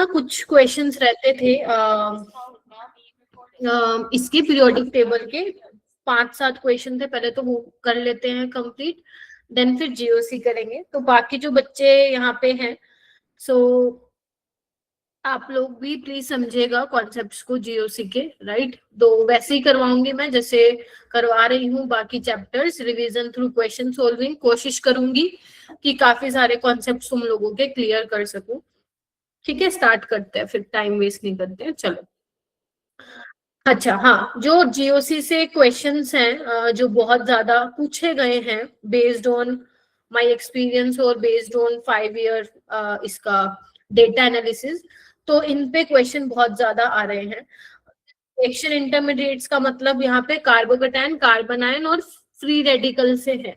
ना कुछ क्वेश्चंस रहते थे इसके पीरियोडिक टेबल के 5-7 क्वेश्चन थे, पहले तो वो कर लेते हैं कंप्लीट, देन फिर जीओसी करेंगे। तो बाकी जो बच्चे यहाँ पे हैं, सो आप लोग भी प्लीज समझिएगा कॉन्सेप्ट्स को जीओसी के, राइट। तो वैसे ही करवाऊंगी मैं जैसे करवा रही हूँ बाकी chapters, revision through question solving. कोशिश करूंगी कि काफी सारे कॉन्सेप्ट्स तुम लोगों के क्लियर कर सकूं। ठीक है, स्टार्ट करते हैं, फिर टाइम वेस्ट नहीं करते हैं, चलो। अच्छा हाँ, जो जीओसी से क्वेश्चंस हैं जो बहुत ज्यादा पूछे गए हैं बेस्ड ऑन माय एक्सपीरियंस और बेस्ड ऑन 5 ईयर इसका डेटा एनालिसिस, तो इन पे क्वेश्चन बहुत ज्यादा आ रहे हैं। रिएक्शन इंटरमीडिएट्स का मतलब यहाँ पे कार्बोकेटायन, कार्बोनाइन और फ्री रेडिकल से है,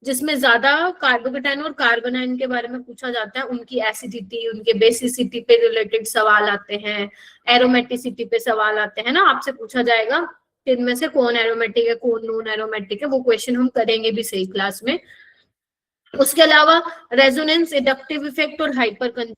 जिसमें ज्यादा कार्बोकेटायन और कार्बोनाइन के बारे में पूछा जाता है। उनकी एसिडिटी, उनके बेसिसिटी पे रिलेटेड सवाल आते हैं, एरोमेटिसिटी पे सवाल आते हैं ना, आपसे पूछा जाएगा कि इनमें से कौन एरोमेटिक है, कौन नॉन एरोमेटिक है। वो क्वेश्चन हम करेंगे भी सही क्लास में। उसके अलावा रेजोनेंस, इंडक्टिव इफेक्ट और हाइपर,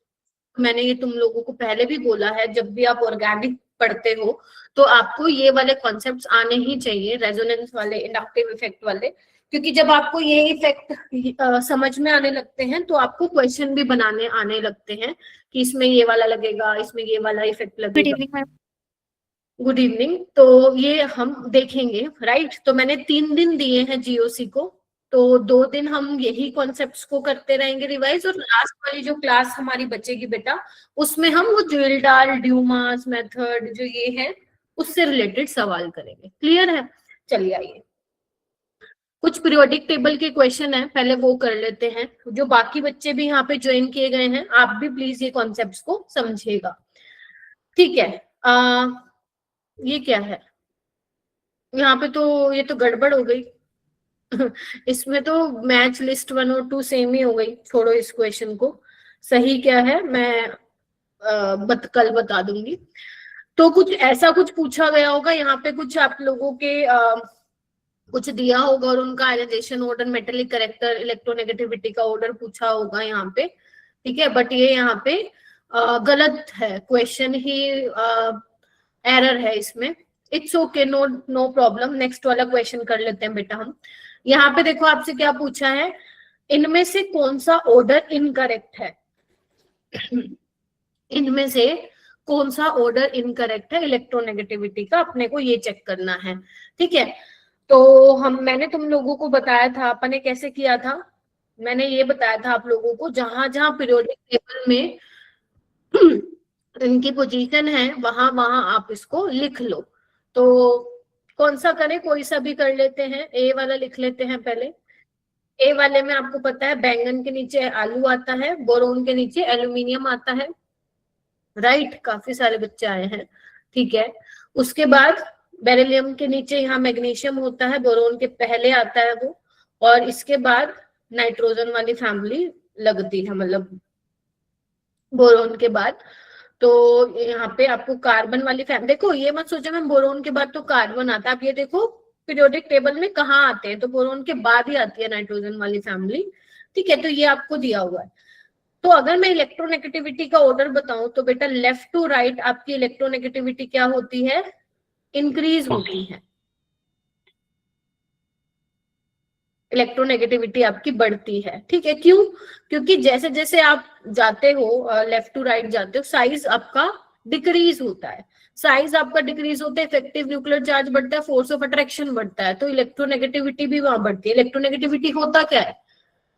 मैंने ये तुम लोगों को पहले भी बोला है, जब भी आप ऑर्गेनिक पढ़ते हो तो आपको ये वाले कॉन्सेप्ट्स आने ही चाहिए, रेजोनेंस वाले, इंडक्टिव इफेक्ट वाले, क्योंकि जब आपको ये इफेक्ट समझ में आने लगते हैं तो आपको क्वेश्चन भी बनाने आने लगते हैं कि इसमें ये वाला लगेगा, इसमें ये वाला इफेक्ट लगेगा। Good evening ma'am. Good evening. तो ये हम देखेंगे, राइट। तो मैंने 3 दिन दिए हैं जीओसी को, तो 2 दिन हम यही कॉन्सेप्ट्स को करते रहेंगे रिवाइज, और लास्ट वाली जो क्लास हमारी बचेगी बेटा, उसमें हम वो ज्वेलडाल, ड्यूमास मेथड जो ये है उससे रिलेटेड सवाल करेंगे। क्लियर है? चलिए आइए, कुछ पीरियोडिक टेबल के क्वेश्चन है, पहले वो कर लेते हैं। जो बाकी बच्चे भी यहाँ पे ज्वाइन किए गए हैं, आप भी प्लीज ये कॉन्सेप्ट्स को समझिएगा, ठीक है। ये क्या है यहाँ पे? तो ये तो गड़बड़ हो गई इसमें तो मैच लिस्ट 1 और 2 सेम ही हो गई। छोड़ो इस क्वेश्चन को, सही क्या है मैं कल बता दूंगी। तो कुछ ऐसा कुछ पूछा गया होगा यहाँ पे, कुछ आप लोगों के कुछ दिया होगा और उनका ionization order, metallic character, electronegativity का ऑर्डर पूछा होगा यहाँ पे, ठीक है। बट ये यहाँ पे गलत है, क्वेश्चन ही एरर है इसमें। It's okay, no no problem. Next वाला क्वेश्चन कर लेते हैं बेटा हम। यहाँ पे देखो आपसे क्या पूछा है, इनमें से कौन सा ऑर्डर इनकरेक्ट है इनमें से कौन सा ऑर्डर इनकरेक्ट है इलेक्ट्रोनेगेटिविटी का, अपने को ये चेक करना है, ठीक है। तो मैंने तुम लोगों को बताया था अपन ने कैसे किया था। मैंने ये बताया था आप लोगों को, जहां जहां पीरियोडिक टेबल में इनकी पोजीशन है वहां वहां आप इसको लिख लो। तो कौन सा करें, कोई सा भी कर लेते हैं। ए वाला लिख लेते हैं पहले। ए वाले में आपको पता है बैंगन के नीचे आलू आता है, बोरोन के नीचे एल्यूमिनियम आता है, राइट। काफी सारे बच्चे आए हैं, ठीक है। उसके बाद बेरिलियम के नीचे यहाँ मैग्नीशियम होता है, बोरोन के पहले आता है वो, और इसके बाद नाइट्रोजन वाली फैमिली लगती है, मतलब बोरोन के बाद। तो यहाँ पे आपको कार्बन वाली फैमिली, देखो ये मत सोचो मैम बोरोन के बाद तो कार्बन आता है, आप ये देखो पीरियोडिक टेबल में कहाँ आते हैं, तो बोरोन के बाद ही आती है नाइट्रोजन वाली फैमिली, ठीक है। तो ये आपको दिया हुआ है। तो अगर मैं इलेक्ट्रोनेगेटिविटी का ऑर्डर बताऊं तो बेटा लेफ्ट टू राइट आपकी इलेक्ट्रोनेगेटिविटी क्या होती है, इंक्रीज होती है। इलेक्ट्रोनेगेटिविटी आपकी बढ़ती है, ठीक है। क्यों? क्योंकि जैसे जैसे आप जाते हो लेफ्ट टू राइट जाते हो, साइज आपका डिक्रीज होता है। साइज आपका डिक्रीज होता है, इफेक्टिव न्यूक्लियर चार्ज बढ़ता है, फोर्स ऑफ अट्रैक्शन बढ़ता है, तो इलेक्ट्रोनेगेटिविटी भी वहां बढ़ती है। इलेक्ट्रोनेगेटिविटी होता क्या है?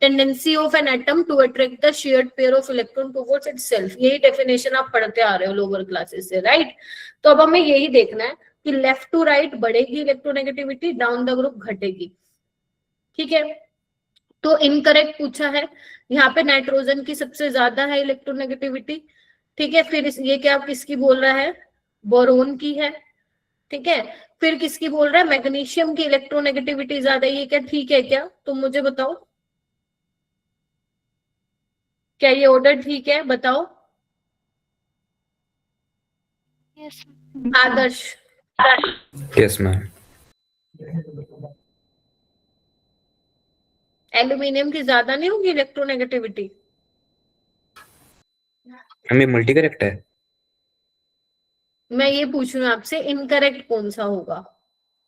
Tendency of an atom to attract the shared pair of electron towards itself. यही डेफिनेशन आप पढ़ते आ रहे हो लोअर क्लासेस से, राइट। तो अब हमें यही देखना है कि लेफ्ट टू राइट बढ़ेगी इलेक्ट्रोनेगेटिविटी, डाउन द ग्रुप घटेगी, ठीक है। तो इनकरेक्ट पूछा है, यहाँ पे नाइट्रोजन की सबसे ज्यादा है इलेक्ट्रोनेगेटिविटी, ठीक है। फिर ये क्या किसकी बोल रहा है, बोरोन की है, ठीक है। फिर किसकी बोल रहा है, मैग्नीशियम की इलेक्ट्रोनेगेटिविटी ज्यादा है। ये क्या ठीक है क्या, तुम मुझे बताओ, क्या ये ऑर्डर ठीक है, बताओ। Yes. आदर्श, यस मैम। एल्यूमिनियम की ज्यादा नहीं होगी इलेक्ट्रोनेगेटिविटी? मैम ये मल्टी करेक्ट है। मैं ये पूछ रही हूँ आपसे, इनकरेक्ट कौन सा होगा?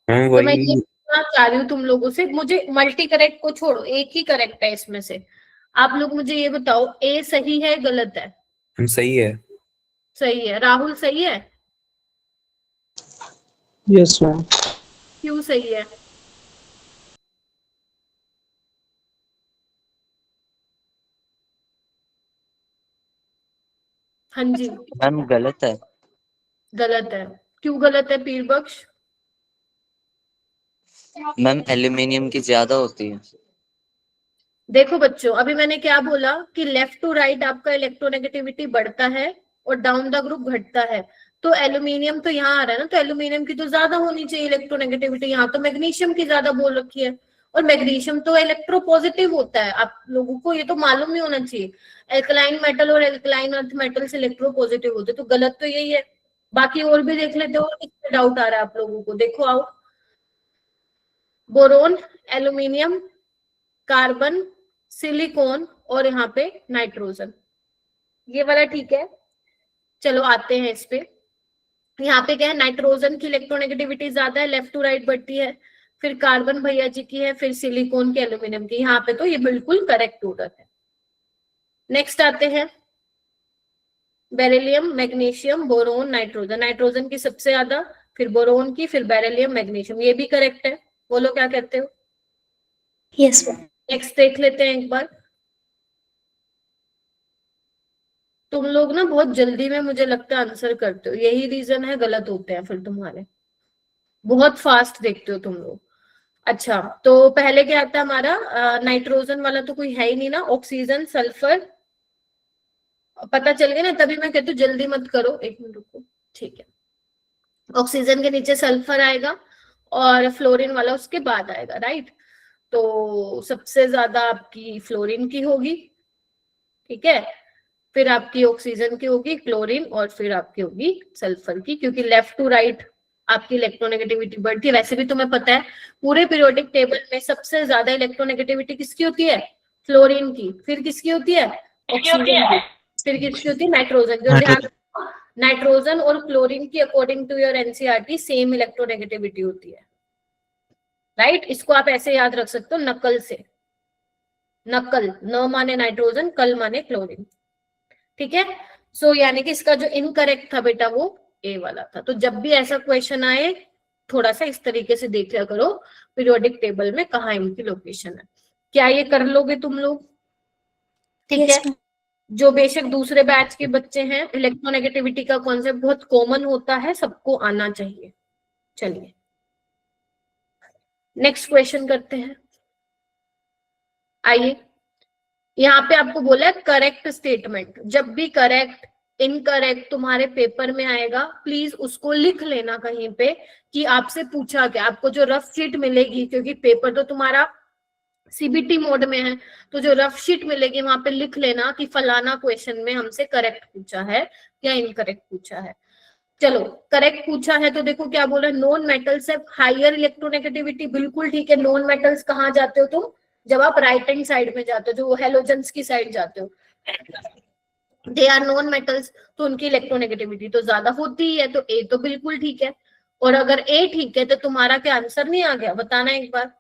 मैम तो मैं ये वही। पूछना चाह रही हूँ तुम लोगों से, मुझे मल्टी करेक्ट को छोड़ो, एक ही करेक्ट है इसमें से। आप लोग मुझे ये बताओ, ए सही है गलत है? हम सही है। सही है। राहुल सही है? Yes ma'am. क्यों सही है? हाँ जी। मैम गलत है। गलत है? क्यों गलत है पीर बख्श? मैम एल्यूमिनियम की ज्यादा होती है। देखो बच्चों, अभी मैंने क्या बोला कि लेफ्ट टू राइट आपका इलेक्ट्रोनेगेटिविटी बढ़ता है और डाउन द ग्रुप घटता है। तो एल्यूमिनियम तो यहाँ आ रहा है ना, तो एल्यूमिनियम की तो ज्यादा होनी चाहिए इलेक्ट्रोनेगेटिविटी, यहाँ तो मैग्नीशियम की ज्यादा बोल रखी है। और मैग्नीशियम तो इलेक्ट्रोपॉजिटिव होता है, आप लोगों को ये तो मालूम नहीं होना चाहिए। एल्कलाइन मेटल और एल्कलाइन अर्थ मेटल से इलेक्ट्रोपॉजिटिव होते, तो गलत तो यही है। बाकी और भी देख लेते हो, किस डाउट आ रहा है आप लोगों को, देखो आओ। बोरोन, एल्यूमिनियम, कार्बन, सिलिकॉन और यहाँ पे नाइट्रोजन, ये वाला ठीक है। चलो आते हैं इस पे। यहाँ पे क्या है, नाइट्रोजन की इलेक्ट्रोनेगेटिविटी ज्यादा है, लेफ्ट टू राइट बढ़ती है। फिर कार्बन भैया जी की है, फिर सिलिकॉन की, एल्यूमिनियम की। यहाँ पे तो ये बिल्कुल करेक्ट ऑर्डर है। नेक्स्ट आते हैं, beryllium, magnesium, boron, nitrogen. Nitrogen की सबसे ज्यादा, फिर बोरोन की, फिर बेरिलियम, मैग्नीशियम, ये भी करेक्ट है। बोलो क्या कहते हो? Yes ma'am. नेक्स्ट देख लेते हैं एक बार। तुम लोग ना बहुत जल्दी में मुझे लगता है आंसर करते हो, यही रीजन है गलत होते हैं फिर तुम्हारे, बहुत फास्ट देखते हो तुम लोग। अच्छा, तो पहले क्या आता है हमारा, नाइट्रोजन वाला तो कोई है ही नहीं ना, ऑक्सीजन, सल्फर। पता चल गया ना, तभी मैं कहती हूँ जल्दी मत करो, एक मिनट रुको। ठीक है, ऑक्सीजन के नीचे सल्फर आएगा और फ्लोरीन वाला उसके बाद आएगा, राइट? तो सबसे ज्यादा आपकी फ्लोरीन की होगी, ठीक है। फिर आपकी ऑक्सीजन की होगी, क्लोरीन, और फिर आपकी होगी सल्फर की, क्योंकि लेफ्ट टू राइट आपकी इलेक्ट्रोनेगेटिविटी बढ़ती है। वैसे भी तुम्हें पता है पूरे पीरियोडिक टेबल में सबसे ज्यादा इलेक्ट्रोनेगेटिविटी किसकी होती है? फ्लोरीन की। फिर किसकी होती है? ऑक्सीजन की। फिर किसकी होती है? नाइट्रोजन की। और ध्यान रखो, नाइट्रोजन और क्लोरीन की according to your NCERT same electronegativity होती है, राइट? इसको आप ऐसे याद रख सकते हो नकल से। नकल, न माने नाइट्रोजन, कल माने क्लोरीन, ठीक है। सो यानी कि इसका जो इनकरेक्ट था बेटा वो ए वाला था। तो जब भी ऐसा क्वेश्चन आए, थोड़ा सा इस तरीके से देख लिया करो पीरियोडिक टेबल में कहाँ इनकी लोकेशन है। क्या ये कर लोगे तुम लोग? ठीक Yes, है। जो बेशक दूसरे बैच के बच्चे हैं, इलेक्ट्रोनेगेटिविटी का कॉन्सेप्ट बहुत कॉमन होता है, सबको आना चाहिए। चलिए नेक्स्ट क्वेश्चन करते हैं। आइए, यहाँ पे आपको बोला है करेक्ट स्टेटमेंट। जब भी करेक्ट, इनकरेक्ट तुम्हारे पेपर में आएगा, प्लीज उसको लिख लेना कहीं पे कि आपसे पूछा गया। आपको जो रफ शीट मिलेगी, क्योंकि पेपर तो तुम्हारा सीबीटी मोड में है, तो जो रफ शीट मिलेगी वहां पे लिख लेना कि फलाना क्वेश्चन में हमसे करेक्ट पूछा है या इनकरेक्ट पूछा है। चलो, करेक्ट पूछा है तो देखो क्या बोला, non metals have higher electronegativity. बिल्कुल ठीक है। नॉन मेटल्स कहाँ जाते हो तुम? जब आप राइट हैंड साइड में जाते हो, जो हेलोजेंस की साइड जाते हो, दे आर नॉन मेटल्स, तो उनकी इलेक्ट्रोनेगेटिविटी तो ज्यादा होती ही है। तो ए तो बिल्कुल ठीक है। और अगर ए ठीक है तो तुम्हारा क्या आंसर नहीं आ गया? बताना एक बार।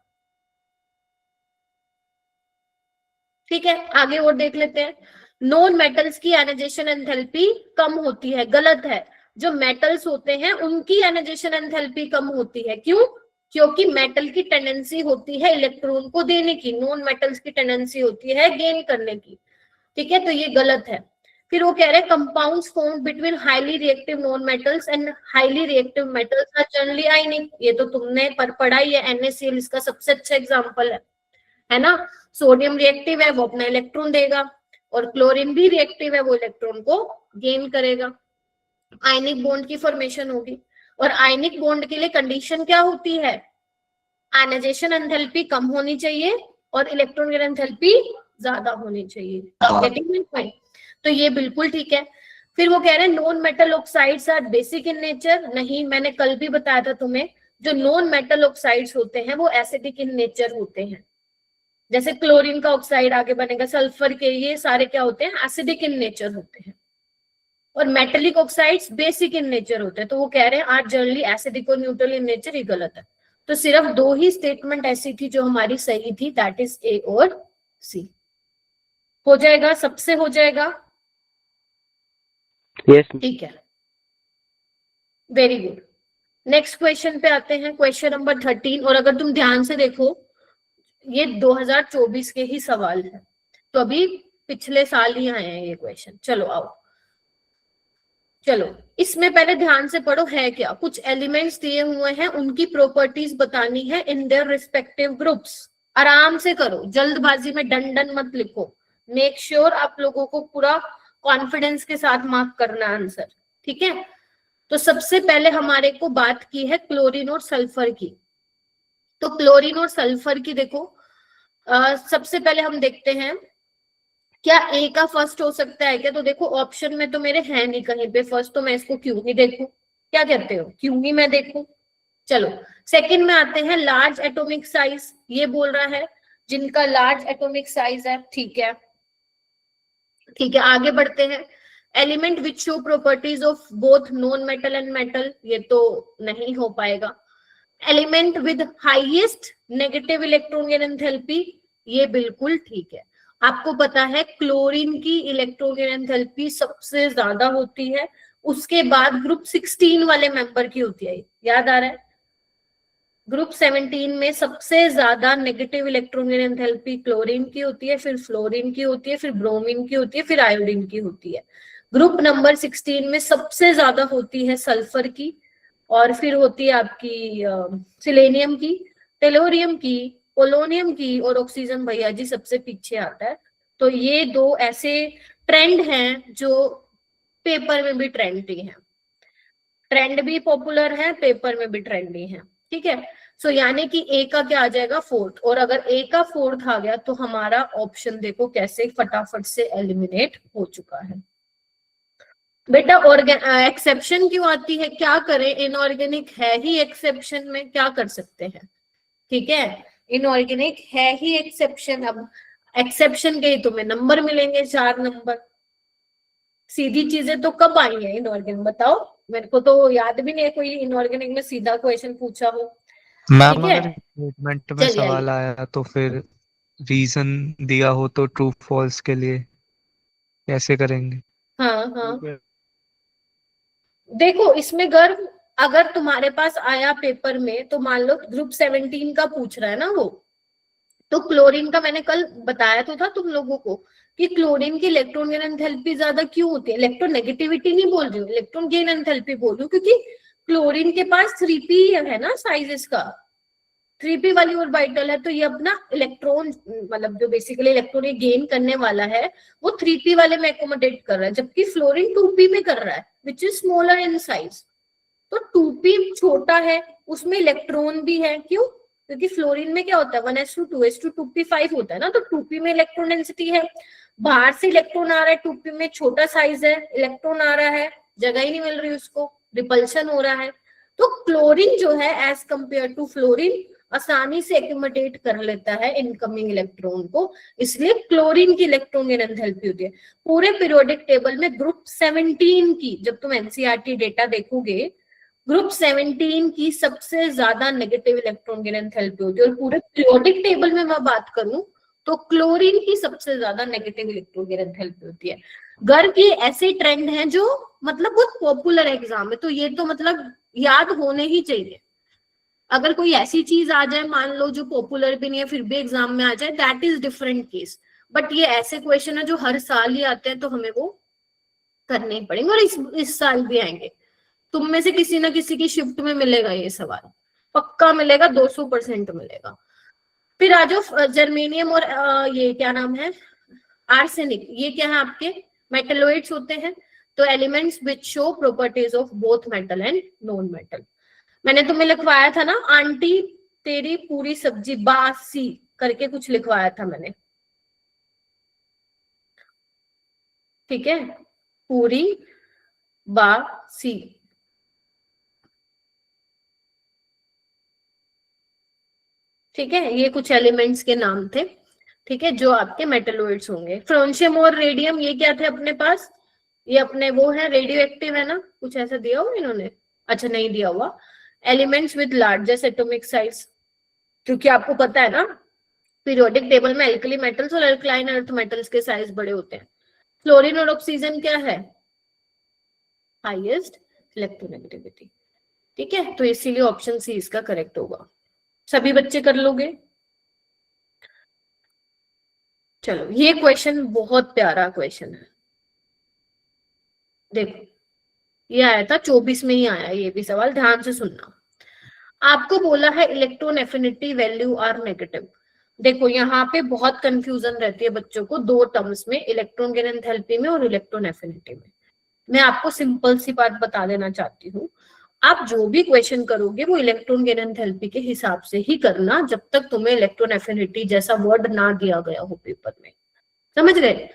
ठीक है, आगे और देख लेते हैं। नॉन मेटल्स की एनाइजेशन एंथैल्पी कम होती है। गलत है। जो मेटल्स होते हैं उनकी एनाइजेशन एंथैल्पी कम होती है। क्यों? क्योंकि मेटल की टेंडेंसी होती है इलेक्ट्रॉन को देने की, नॉन मेटल्स की टेंडेंसी होती है गेन करने की। ठीक है, तो ये गलत है। फिर वो कह रहे हैं compounds formed between highly reactive non metals and highly reactive metals are generally ionic. ये तो तुमने पढ़ा ही है, NaCl इसका सबसे अच्छा एग्जांपल है ना। सोडियम रिएक्टिव है, वो अपना इलेक्ट्रॉन देगा, और क्लोरीन भी रिएक्टिव है, वो इलेक्ट्रॉन को गेन करेगा। आयनिक बॉन्ड की फॉर्मेशन होगी, और आयनिक बॉन्ड के लिए कंडीशन क्या होती है? आयनाइजेशन एंथैल्पी कम होनी चाहिए और इलेक्ट्रॉन गेन एंथैल्पी ज्यादा होनी चाहिए। Getting my point? तो ये बिल्कुल ठीक है। फिर वो कह रहे हैं non metal oxides are basic in nature. नहीं, मैंने कल भी बताया था तुम्हें, जो नॉन मेटल ऑक्साइड्स होते हैं वो एसिडिक इन नेचर होते हैं। जैसे क्लोरीन का ऑक्साइड आगे बनेगा, सल्फर के, ये सारे क्या होते हैं? एसिडिक इन नेचर होते हैं। और metallic oxides basic in nature होते हैं, तो वो कह रहे हैं आर जनरली एसिडिक और न्यूट्रल इन नेचर, ये गलत है। तो सिर्फ 2 ही स्टेटमेंट ऐसी थी जो हमारी सही थी, दैट इज ए और सी। हो जाएगा, सबसे हो जाएगा, यस ठीक है, वेरी गुड। नेक्स्ट क्वेश्चन पे आते हैं, क्वेश्चन नंबर 13। और अगर तुम ध्यान से देखो ये 2024 के ही सवाल है, तो अभी पिछले साल ही आए हैं ये क्वेश्चन। चलो आओ, चलो इसमें पहले ध्यान से पढ़ो है क्या। कुछ एलिमेंट्स दिए हुए हैं, उनकी प्रॉपर्टीज बतानी है इन देयर रिस्पेक्टिव ग्रुप्स। आराम से करो, जल्दबाजी में डन डन मत लिखो। मेक श्योर आप लोगों को पूरा कॉन्फिडेंस के साथ मार्क करना आंसर, ठीक है। तो सबसे पहले हमारे को बात की है क्लोरीन और सल्फर की। तो क्लोरीन और सल्फर की देखो, सबसे पहले हम देखते हैं क्या ए का फर्स्ट हो सकता है क्या। तो देखो ऑप्शन में तो मेरे है नहीं कहीं पे फर्स्ट, तो मैं इसको क्यों ही देखूं, क्या कहते हो, क्यों ही मैं देखूं। चलो सेकंड में आते हैं, लार्ज एटॉमिक साइज, ये बोल रहा है जिनका लार्ज एटॉमिक साइज है, ठीक है, ठीक है। आगे बढ़ते हैं, element which show properties of both non metal and metal, ये तो नहीं हो पाएगा। Element with highest negative electron enthalpy, ये बिल्कुल ठीक है। आपको पता है क्लोरीन की इलेक्ट्रॉन एंथैल्पी सबसे ज्यादा होती है, उसके बाद ग्रुप 16 वाले मेंबर की होती है, याद आ रहा है। ग्रुप 17 में सबसे ज्यादा नेगेटिव इलेक्ट्रॉन एंथैल्पी क्लोरीन की होती है, फिर फ्लोरीन की होती है, फिर ब्रोमीन की होती है, फिर आयोडीन की होती है। ग्रुप नंबर 16 में सबसे ज्यादा होती है सल्फर की, और फिर होती है आपकी सिलेनियम की, टेलोरियम की, पोलोनियम की, और ऑक्सीजन भैया जी सबसे पीछे आता है। तो ये 2 ऐसे ट्रेंड हैं जो पेपर में भी ट्रेंडी हैं, ट्रेंड भी पॉपुलर है, पेपर में भी ट्रेंडी है, ठीक है। सो यानी कि ए का क्या आ जाएगा, फोर्थ। और अगर ए का फोर्थ आ गया तो हमारा ऑप्शन देखो कैसे फटाफट से एलिमिनेट हो चुका है। बेटा एक्सेप्शन क्यों आती है, क्या करें, इनऑर्गेनिक है ही एक्सेप्शन में, क्या कर सकते हैं, ठीक है। इनऑर्गेनिक है ही एक्सेप्शन, अब एक्सेप्शन के ही तुम्हें नंबर मिलेंगे, 4 नंबर। सीधी चीजें तो कब आई है इनऑर्गेनिक, बताओ, मेरे को तो याद भी नहीं है कोई इनऑर्गेनिक में सीधा क्वेश्चन पूछा हो, मैम। ठीक है। अगर स्टेटमेंट में चलिए सवाल आया तो फिर रीजन दिया हो तो ट्रू फॉल्स के लिए कैसे करेंगे? हाँ हाँ, देखो इसमें गर्व, अगर तुम्हारे पास आया पेपर में तो मान लो ग्रुप 17 का पूछ रहा है ना वो, तो क्लोरीन का मैंने कल बताया तो था तुम लोगों को कि क्लोरीन की इलेक्ट्रॉन गेन एंथैल्पी ज्यादा क्यों होती है। इलेक्ट्रॉन नेगेटिविटी नहीं बोल रही हूँ, इलेक्ट्रॉन गेन एंथैल्पी बोल रही हूँ, क्योंकि क्लोरीन के पास 3p है ना साइज इसका, 3p वाली ऑर्बिटल है, तो ये अपना इलेक्ट्रॉन मतलब जो बेसिकली इलेक्ट्रॉन गेन करने वाला है वो 3p वाले में एकोमोडेट कर रहा है, जबकि फ्लोरीन 2p में कर रहा है which is smaller in size. तो 2p छोटा है, उसमें इलेक्ट्रॉन भी है, क्यों, क्योंकि फ्लोरीन में क्या होता है 1s2 2s2 2p5 होता है ना, तो 2p में इलेक्ट्रॉन डेंसिटी है, बाहर से इलेक्ट्रॉन आ रहा है 2p में, छोटा साइज है, इलेक्ट्रॉन आ रहा है, जगह ही नहीं मिल रही उसको, रिपल्शन हो रहा है। तो क्लोरीन जो है एज कंपेयर टू फ्लोरीन आसानी से एक्यूमुलेट कर लेता है इनकमिंग इलेक्ट्रॉन को, इसलिए क्लोरीन की इलेक्ट्रॉन गेन एंथैल्पी होती है। पूरे पीरियोडिक टेबल में ग्रुप 17 की जब तुम एनसीईआरटी डेटा देखोगे, ग्रुप 17 की सबसे ज्यादा नेगेटिव इलेक्ट्रॉन गेन एंथैल्पी होती है, और पूरे पीरियोडिक टेबल में मैं बात करूं तो क्लोरीन की सबसे ज्यादा नेगेटिव इलेक्ट्रॉन गेन एंथैल्पी होती है। गर्ग ये ऐसे ट्रेंड हैं जो मतलब बहुत पॉपुलर एग्जाम है, तो ये तो मतलब याद होने ही चाहिए। अगर कोई ऐसी चीज आ जाए मान लो जो पॉपुलर भी नहीं है फिर भी एग्जाम में आ जाए, that is different case, but ये ऐसे क्वेश्चन है जो हर साल ही आते हैं, तो हमें वो करने ही पड़ेंगे, और इस साल भी आएंगे। तुम में से किसी ना किसी की शिफ्ट में मिलेगा ये सवाल, पक्का मिलेगा, 200% मिलेगा। फिर आ जाओ जर्मेनियम और ये क्या नाम है, आर्सेनिक, ये क्या है आपके मेटलोइड्स होते हैं। तो elements which show properties of both metal and non metal. मैंने तुम्हें लिखवाया था ना, आंटी तेरी पूरी सब्जी बासी करके कुछ लिखवाया था मैंने, ठीक है, पूरी बासी, ठीक है। ये कुछ एलिमेंट्स के नाम थे, ठीक है, जो आपके मेटलोइड्स होंगे। फ्रोंशियम और रेडियम ये क्या थे अपने पास, ये अपने वो है रेडियो एक्टिव है ना, कुछ ऐसा दिया हुआ इन्होंने, अच्छा नहीं दिया हुआ, elements with largest atomic size, क्योंकि आपको पता है ना पीरियोडिक टेबल में एल्कली मेटल्स और अल्कलाइन अर्थ मेटल्स के साइज बड़े होते हैं। क्लोरीन और ऑक्सीजन क्या है, हाईएस्ट इलेक्ट्रोनेगेटिविटी, ठीक है, तो इसीलिए ऑप्शन सी इसका करेक्ट होगा। सभी बच्चे कर लोगे? चलो ये क्वेश्चन बहुत प्यारा क्वेश्चन है, देखो ये आया था 24 में ही आया, ये भी सवाल ध्यान से सुनना। आपको बोला है electron affinity value are negative. देखो यहाँ पे बहुत कंफ्यूजन रहती है बच्चों को दो टर्म्स में, इलेक्ट्रॉन गेन एंथैल्पी में और इलेक्ट्रॉन एफिनिटी में। मैं आपको सिंपल सी बात बता देना चाहती हूँ, आप जो भी क्वेश्चन करोगे वो इलेक्ट्रॉन गेन एंथैल्पी के हिसाब से ही करना, जब तक तुम्हें इलेक्ट्रॉन एफिनिटी जैसा वर्ड ना दिया गया हो पेपर में, समझ गए?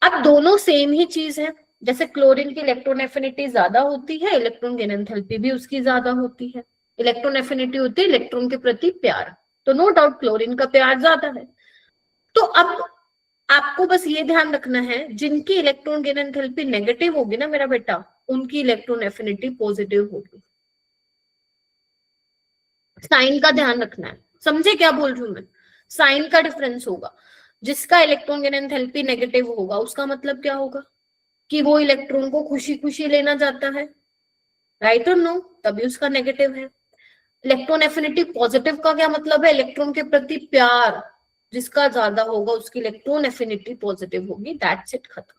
अब दोनों सेम ही चीज है, जैसे क्लोरीन की इलेक्ट्रॉन एफिनिटी ज्यादा होती है, इलेक्ट्रॉन गेन एंथैल्पी भी उसकी ज्यादा होती है। इलेक्ट्रॉन एफिनिटी होती है इलेक्ट्रॉन के प्रति प्यार, तो नो डाउट क्लोरीन का प्यार ज्यादा है। तो अब आपको बस ये ध्यान रखना है, जिनकी इलेक्ट्रॉन गेन एंथैल्पी नेगेटिव होगी ना मेरा बेटा, उनकी इलेक्ट्रॉन एफिनिटी पॉजिटिव होगी। साइन का ध्यान रखना है, समझे क्या बोल रही हूं मैं? साइन का डिफरेंस होगा, जिसका इलेक्ट्रॉन गेन एंथैल्पी नेगेटिव होगा उसका मतलब क्या होगा कि वो इलेक्ट्रॉन को खुशी खुशी लेना चाहता है, राइट और नो, तभी उसका नेगेटिव है। इलेक्ट्रॉन एफिनिटी पॉजिटिव का क्या मतलब है, इलेक्ट्रॉन के प्रति प्यार जिसका ज्यादा होगा उसकी इलेक्ट्रॉन एफिनिटी पॉजिटिव होगी, दैट्स इट, खत्म।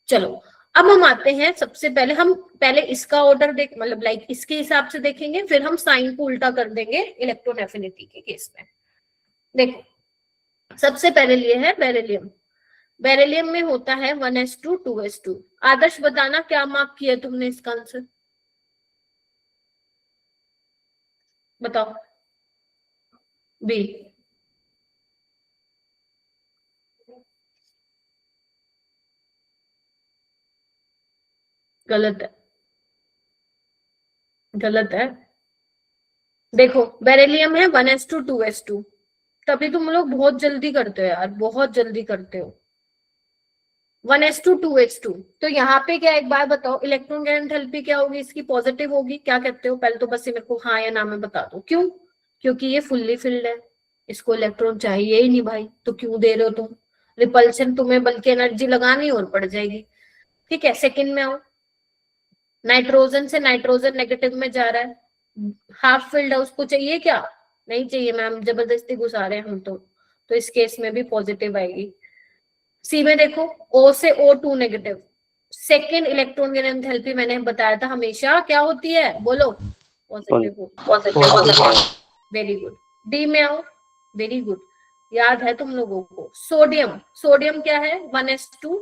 चलो अब हम आते हैं, सबसे पहले हम पहले इसका ऑर्डर देख, मतलब लाइक इसके हिसाब से देखेंगे, फिर हम साइन को उल्टा कर देंगे इलेक्ट्रॉन एफिनिटी के केस में। देखो सबसे पहले लिए है बेरिलियम। बेरिलियम में होता है 1s2 2s2। आदर्श बताना क्या मार्क किया तुमने इसका आंसर, बताओ। बी, गलत है, गलत है। देखो बेरिलियम है 1s2 2s2, तभी तुम लोग बहुत जल्दी करते हो यार, बहुत जल्दी करते हो। 1s2 2h2, तो यहाँ पे क्या, एक बार बताओ इलेक्ट्रॉन गेन एंथैल्पी क्या होगी इसकी, पॉजिटिव होगी, क्या कहते हो? पहले तो बस ये मेरे को हाँ या ना में बता दो। क्यों? क्योंकि ये फुल्ली फिल्ड है, इसको इलेक्ट्रॉन चाहिए ही नहीं भाई, तो क्यों दे रहे हो तुम? रिपल्शन तुम्हें बल्कि एनर्जी लगानी और पड़ जाएगी, ठीक है। सेकंड में आओ, नाइट्रोजन से नाइट्रोजन नेगेटिव में जा रहा है, हाफ फिल्ड है, उसको चाहिए क्या? नहीं चाहिए मैम, जबरदस्ती घुसा रहे हैं हम तो इस केस में भी पॉजिटिव आएगी। सी में देखो O से O2 negative, second electron gain enthalpy मैंने बताया था हमेशा क्या होती है, बोलो, पॉजिटिव। Very good. डी में आओ, वेरी गुड, याद है तुम लोगों को। सोडियम, सोडियम क्या है 1s2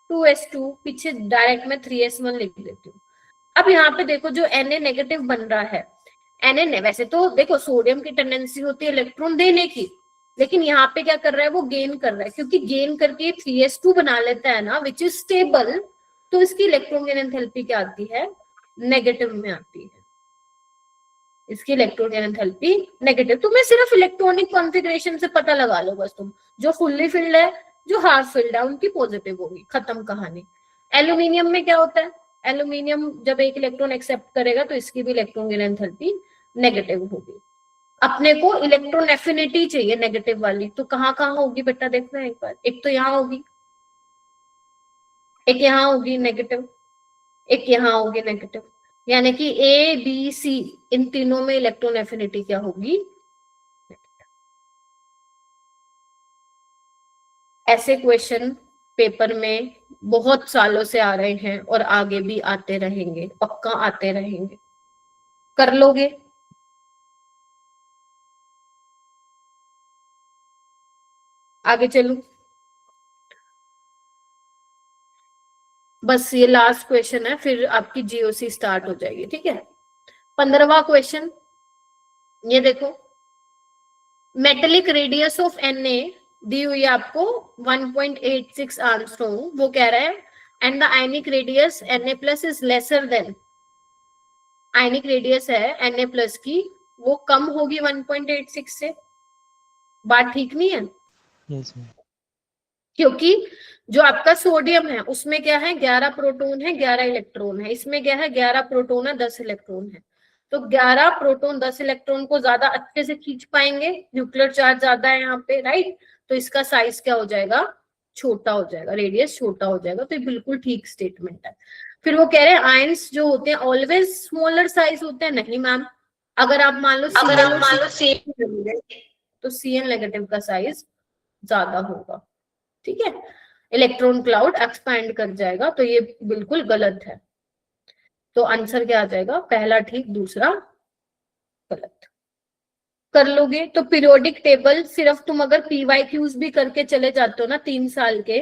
2s2, पीछे डायरेक्ट में 3s1 लिख देती हूँ। अब यहाँ पे देखो जो Na नेगेटिव बन रहा है, Na वैसे तो देखो सोडियम की टेंडेंसी होती है इलेक्ट्रॉन देने की, लेकिन यहाँ पे क्या कर रहा है, वो गेन कर रहा है, क्योंकि गेन करके 3s2 बना लेता है ना, विच इज स्टेबल, तो इसकी इलेक्ट्रॉन गेन एंथैल्पी क्या आती है, नेगेटिव में आती है, इसकी इलेक्ट्रॉन गेन एंथैल्पी नेगेटिव। तुम्हें सिर्फ इलेक्ट्रॉनिक कॉन्फ़िगरेशन से पता लगा लो बस तुम, जो फुल्ली फिल्ड है जो हाफ फिल्ड है उनकी पॉजिटिव होगी, खत्म कहानी। एल्यूमिनियम में क्या होता है, एल्यूमिनियम जब एक इलेक्ट्रॉन एक्सेप्ट करेगा तो इसकी भी इलेक्ट्रॉन गेन एंथैल्पी नेगेटिव होगी। अपने को इलेक्ट्रॉन एफिनिटी चाहिए नेगेटिव वाली, तो कहाँ कहाँ होगी बेटा, देखना एक बार, एक तो यहाँ होगी, एक यहाँ होगी नेगेटिव, एक यहाँ होगी नेगेटिव, यानी कि A B C इन तीनों में इलेक्ट्रॉन एफिनिटी क्या होगी, ऐसे क्वेश्चन पेपर में बहुत सालों से आ रहे हैं और आगे भी आते रहेंगे, पक्का आते रहेंगे, कर लोगे? आगे चलूं, बस ये लास्ट क्वेश्चन है, फिर आपकी जीओसी स्टार्ट हो जाएगी, ठीक है। 15वां क्वेश्चन, ये देखो, मेटेलिक रेडियस ऑफ Na दी हुई है आपको 1.86 आर्मस्ट्रॉन्ग, वो कह रहा है and the ionic radius Na+ is lesser than, ionic radius है Na+ की, वो कम होगी 1.86 से, बात ठीक नहीं है? Yes ma'am. क्योंकि जो आपका सोडियम है उसमें क्या है, 11 प्रोटॉन है 11 इलेक्ट्रॉन है, इसमें क्या है 11 प्रोटॉन है 10 इलेक्ट्रॉन है। तो 11 प्रोटॉन 10 इलेक्ट्रॉन को ज्यादा अच्छे से खींच पाएंगे, न्यूक्लियर चार्ज ज्यादा है यहाँ पे, राइट। तो इसका साइज क्या हो जाएगा, छोटा हो जाएगा, रेडियस छोटा हो जाएगा। तो ये बिल्कुल ठीक स्टेटमेंट है। फिर वो कह रहे हैं आयंस जो होते हैं ऑलवेज स्मॉलर साइज होते हैं। नहीं मैम, अगर आप मान लो तो Cn नेगेटिव का साइज ज्यादा होगा, ठीक है। इलेक्ट्रॉन क्लाउड एक्सपैंड कर जाएगा, तो ये बिल्कुल गलत है। तो आंसर क्या आ जाएगा, पहला ठीक दूसरा गलत। कर लोगे तो पीरियोडिक टेबल सिर्फ तुम अगर PYQs भी करके चले जाते हो ना 3 साल के,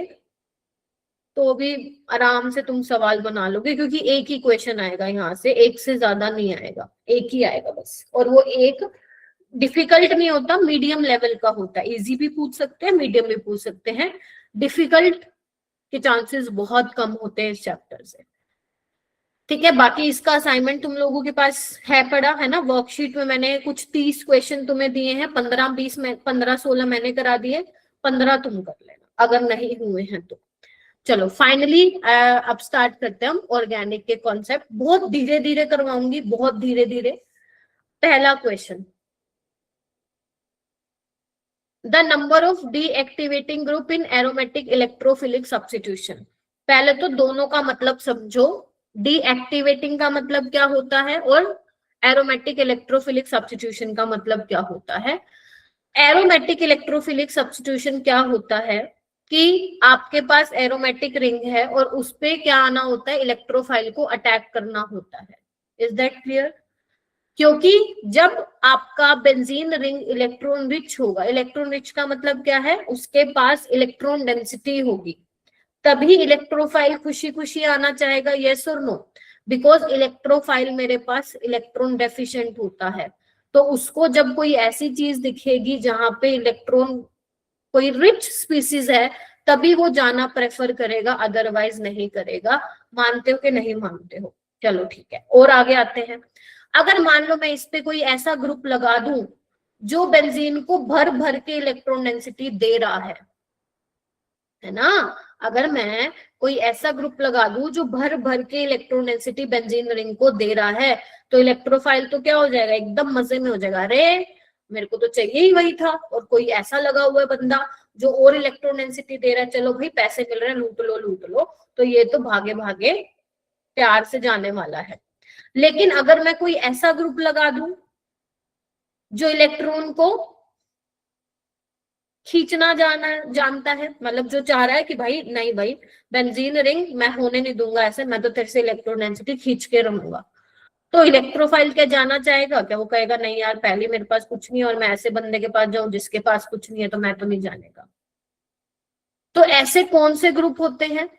तो भी आराम से तुम सवाल बना लोगे, क्योंकि एक ही क्वेश्चन आएगा यहाँ से, एक से ज्यादा नहीं आएगा, एक ही आएगा बस। और वो एक डिफिकल्ट नहीं होता, मीडियम लेवल का होता है। इजी भी पूछ सकते हैं, मीडियम भी पूछ सकते हैं, डिफिकल्ट के चांसेस बहुत कम होते हैं इस चैप्टर से, ठीक है। बाकी इसका असाइनमेंट तुम लोगों के पास है पड़ा है ना, वर्कशीट में मैंने कुछ 30 क्वेश्चन तुम्हें दिए हैं, 15-20 में 15-16 मैंने करा दिए, 15 तुम कर लेना अगर नहीं हुए हैं तो। चलो फाइनली अब स्टार्ट करते हैं हम ऑर्गेनिक के कॉन्सेप्ट। बहुत धीरे धीरे करवाऊंगी, बहुत धीरे धीरे। पहला question, the number of deactivating group in aromatic electrophilic substitution. पहले तो दोनों का मतलब समझो, डीएक्टिवेटिंग का मतलब क्या होता है और एरोमेटिक इलेक्ट्रोफिलिक सब्स्टिट्यूशन का मतलब क्या होता है। एरोमेटिक इलेक्ट्रोफिलिक सब्स्टिट्यूशन क्या होता है कि आपके पास एरोमेटिक रिंग है और उस पे क्या आना होता है, इलेक्ट्रोफाइल को अटैक करना होता है। Is that clear? क्योंकि जब आपका बेंजीन रिंग इलेक्ट्रॉन रिच होगा, इलेक्ट्रॉन रिच का मतलब क्या है, उसके पास इलेक्ट्रॉन डेंसिटी होगी, तभी इलेक्ट्रोफाइल खुशी खुशी आना चाहेगा, यस और नो। बिकॉज इलेक्ट्रोफाइल मेरे पास इलेक्ट्रॉन डेफिशिएंट होता है, तो उसको जब कोई ऐसी चीज दिखेगी जहां पे इलेक्ट्रॉन कोई रिच स्पीसीज है, तभी वो जाना प्रेफर करेगा, अदरवाइज नहीं करेगा। मानते हो कि नहीं मानते हो? चलो ठीक है, और आगे आते हैं। अगर मान लो मैं इस पे कोई ऐसा ग्रुप लगा दूं जो बेंजीन को भर भर के इलेक्ट्रॉन डेंसिटी दे रहा है ना, अगर मैं कोई ऐसा ग्रुप लगा दूं जो भर भर के इलेक्ट्रॉन डेंसिटी बेंजीन रिंग को दे रहा है, तो इलेक्ट्रोफाइल तो क्या हो जाएगा, एकदम मजे में हो जाएगा, अरे मेरे को तो चाहिए ही वही था। और कोई ऐसा लगा हुआ है बंदा जो और इलेक्ट्रॉन डेंसिटी दे रहा है, चलो भाई पैसे मिल रहे हैं, लूट लो लूट लो, तो ये तो भागे भागे प्यार से जाने वाला है। लेकिन अगर मैं कोई ऐसा ग्रुप लगा दूं जो इलेक्ट्रॉन को खींचना जानता है, मतलब जो चाह रहा है कि भाई नहीं भाई बेंजीन रिंग मैं होने नहीं दूंगा ऐसे, मैं तो तेरे से इलेक्ट्रॉन डेंसिटी खींच के रहूंगा, तो इलेक्ट्रोफाइल क्या जाना चाहेगा क्या? वो कहेगा नहीं यार, पहले मेरे पास कुछ नहीं है और मैं ऐसे बंदे के पास जाऊं जिसके पास कुछ नहीं है, तो मैं तो नहीं जानेगा। तो ऐसे कौन से ग्रुप होते हैं?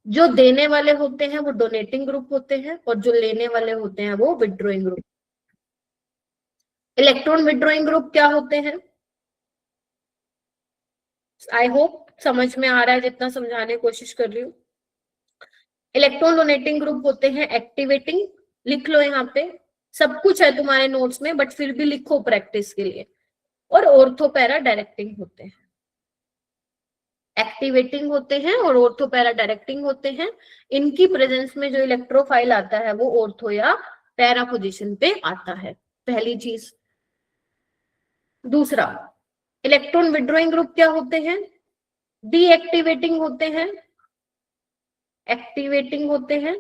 जो देने वाले होते हैं वो डोनेटिंग ग्रुप होते हैं, और जो लेने वाले होते हैं वो withdrawing group. Electron withdrawing group क्या होते हैं? आई होप समझ में आ रहा है जितना समझाने की कोशिश कर रही हूँ। इलेक्ट्रॉन डोनेटिंग ग्रुप होते हैं एक्टिवेटिंग, लिख लो यहाँ पे, सब कुछ है तुम्हारे नोट्स में बट फिर भी लिखो प्रैक्टिस के लिए। और ऑर्थो पैरा डायरेक्टिंग होते हैं, एक्टिवेटिंग होते हैं और ऑर्थो पैरा डायरेक्टिंग होते हैं। इनकी प्रेजेंस में जो इलेक्ट्रोफाइल आता है वो ऑर्थो या पैरा पोजीशन पे आता है, पहली चीज। दूसरा, इलेक्ट्रॉन विड्रॉइंग ग्रुप क्या होते हैं? डीएक्टिवेटिंग होते हैं, एक्टिवेटिंग होते हैं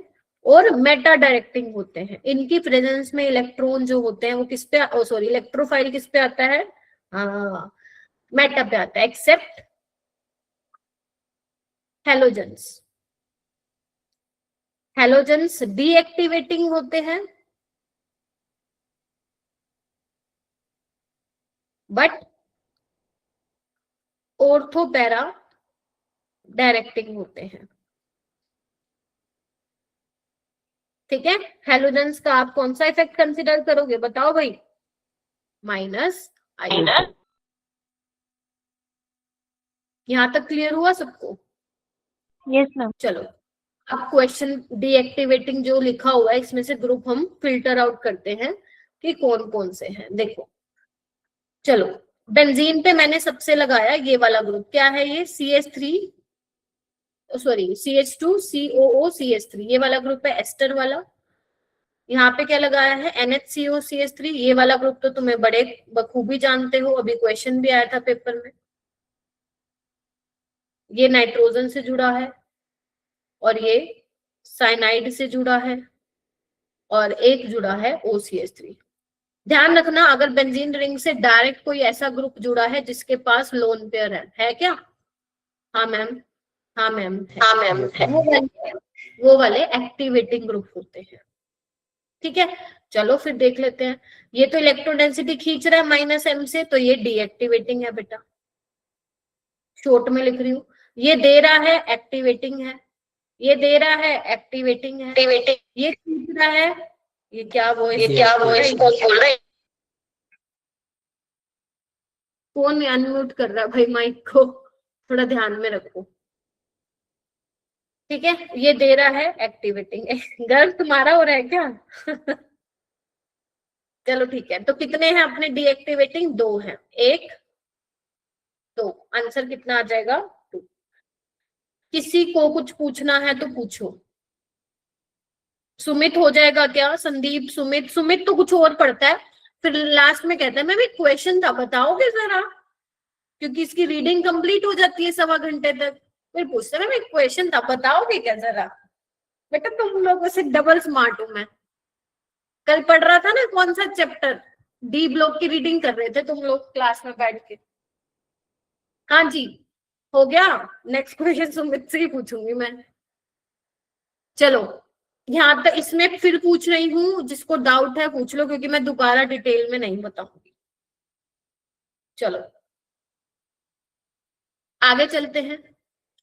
और मेटा डायरेक्टिंग होते हैं। इनकी प्रेजेंस में इलेक्ट्रॉन जो होते हैं वो किस पे, सॉरी इलेक्ट्रोफाइल किस पे आता है? हाँ, मेटा पे आता है, एक्सेप्ट हैलोजेंस। हैलोजेंस डीएक्टिवेटिंग होते हैं बट ऑर्थो पैरा डायरेक्टिंग होते हैं, ठीक है। हैलोजेंस का आप कौन सा इफेक्ट कंसिडर करोगे, बताओ भाई? Minus iodine. यहां तक क्लियर हुआ सबको? Yes, ma'am. चलो अब क्वेश्चन डीएक्टिवेटिंग जो लिखा हुआ है इसमें से ग्रुप हम फिल्टर आउट करते हैं कि कौन कौन से हैं। देखो चलो, बेंजीन पे मैंने सबसे लगाया ये वाला ग्रुप, क्या है ये? CH3 सॉरी CH2COO CH3, ये वाला ग्रुप है एस्टर वाला। यहाँ पे क्या लगाया है NHCOCH3, ये वाला ग्रुप तो तुम्हें बड़े बखूबी जानते हो, अभी क्वेश्चन भी आया था पेपर में। ये नाइट्रोजन से जुड़ा है और ये साइनाइड से जुड़ा है और एक जुड़ा है OCH3। ध्यान रखना, अगर बेंजीन रिंग से डायरेक्ट कोई ऐसा ग्रुप जुड़ा है जिसके पास लोन पेयर है क्या? हाँ मैम, हाँ मैम है, हाँ मैम है। वो वाले एक्टिवेटिंग ग्रुप होते हैं। ठीक है, चलो फिर देख लेते हैं। ये तो इलेक्ट्रोडेंसिटी खींच रहा है -m से, तो ये डीएक्टिवेटिंग है बेटा, शॉर्ट में लिख रही हूँ। ये दे रहा है एक्टिवेटिंग है, ये दे रहा है एक्टिवेटिंग है, ये खींच रहा है, ये क्या वॉइस बोल रहे हैं? कौन अनम्यूट कर रहा है भाई माइक को, थोड़ा ध्यान में रखो। ठीक है, ये दे रहा है एक्टिवेटिंग। गर्व तुम्हारा हो रहा है क्या? चलो ठीक है, तो कितने हैं अपने डीएक्टिवेटिंग? 2 हैं, 1 2, आंसर कितना आ जाएगा? 2। किसी को कुछ पूछना है तो पूछो। सुमित हो जाएगा क्या? संदीप, सुमित, सुमित तो कुछ और पढ़ता है, फिर लास्ट में कहता है मैम एक क्वेश्चन था बताओगे जरा, क्योंकि इसकी रीडिंग कंप्लीट हो जाती है 1.25 घंटे तक। फिर पूछते मैम एक क्वेश्चन था बताओगे क्या जरा? बेटा तुम लोगों से डबल स्मार्ट हूं मैं। कल पढ़ रहा था ना, कौन सा चैप्टर, डी ब्लॉक की रीडिंग कर रहे थे तुम लोग क्लास में बैठ के। हाँ जी, हो गया। नेक्स्ट क्वेश्चन सुमित से ही पूछूंगी मैं। चलो, यहाँ तक इसमें फिर पूछ रही हूँ, जिसको डाउट है पूछ लो, क्योंकि मैं दोबारा डिटेल में नहीं बताऊंगी। चलो आगे चलते हैं।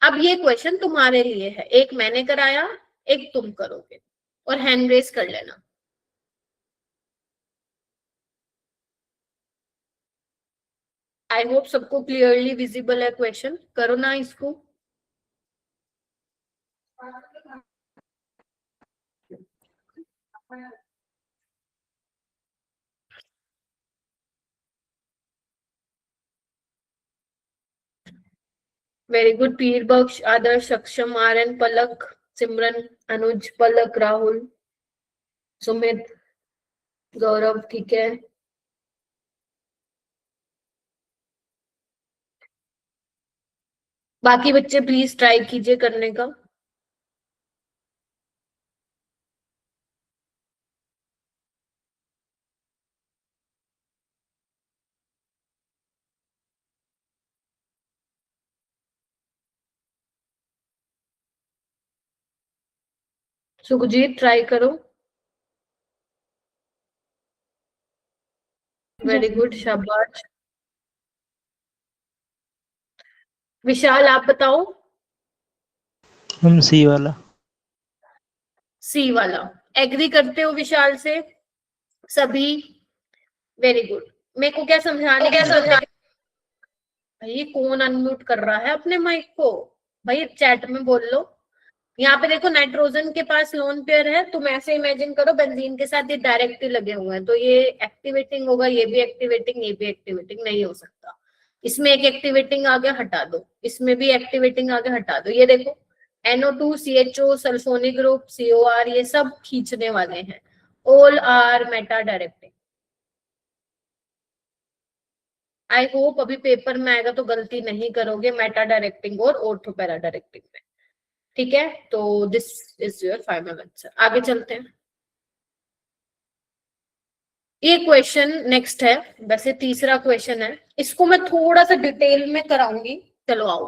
अब ये क्वेश्चन तुम्हारे लिए है, एक मैंने कराया, एक तुम करोगे, और हैंड रेस कर लेना। आई होप सबको क्लियरली विजिबल है क्वेश्चन, करो ना इसको। वेरी गुड, पीर बख्श, आदर्श, सक्षम, आर्यन, पलक, सिमरन, अनुज, पलक, राहुल, सुमित, गौरव। ठीक है, बाकी बच्चे प्लीज ट्राई कीजिए करने का। सुखजीत ट्राई करो। वेरी गुड, शाबाश। विशाल आप बताओ। हम सी वाला। सी वाला, एग्री करते हो विशाल से सभी? Very good. मेरे को क्या समझाने भाई, कौन अनम्यूट कर रहा है अपने माइक को? भाई चैट में बोल लो। यहाँ पे देखो नाइट्रोजन के पास लोन पेयर है, तुम ऐसे इमेजिन करो बेंजीन के साथ ये डायरेक्टली लगे हुए हैं, तो ये एक्टिवेटिंग होगा, ये भी एक्टिवेटिंग, ये भी एक्टिवेटिंग नहीं हो सकता। इसमें एक एक्टिवेटिंग आगे हटा दो, इसमें भी एक्टिवेटिंग आगे हटा दो। ये देखो NO2 CHO sulphonic group COR, ये सब खींचने वाले हैं, all are meta directing. I hope अभी पेपर में आएगा तो गलती नहीं करोगे मेटा डायरेक्टिंग और ऑर्थो पैरा डायरेक्टिंग में। ठीक है, तो this is your final answer. आगे चलते हैं। ये क्वेश्चन नेक्स्ट है, वैसे तीसरा क्वेश्चन है, इसको मैं थोड़ा सा डिटेल में कराऊंगी। चलो आओ,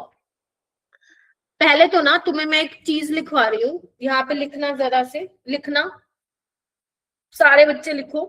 पहले तो ना तुम्हें मैं एक चीज लिखवा रही हूँ, यहाँ पे लिखना, जरा से लिखना, सारे बच्चे लिखो।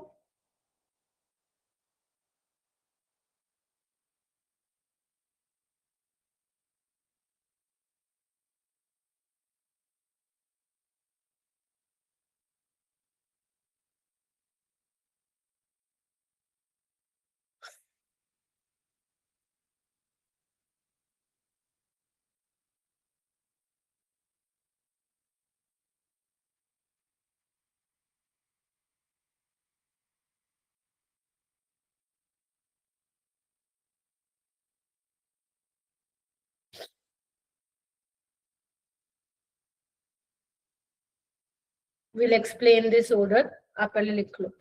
Will explain this order. आप पहले लिख लो।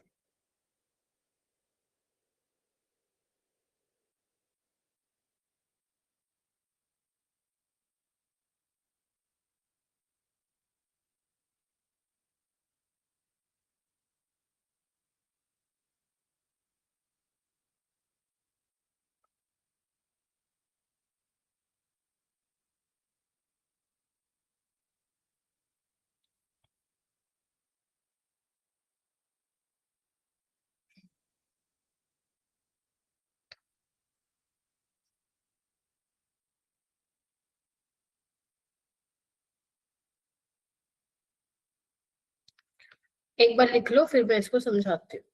एक बार लिख लो, फिर मैं इसको समझाती हूँ।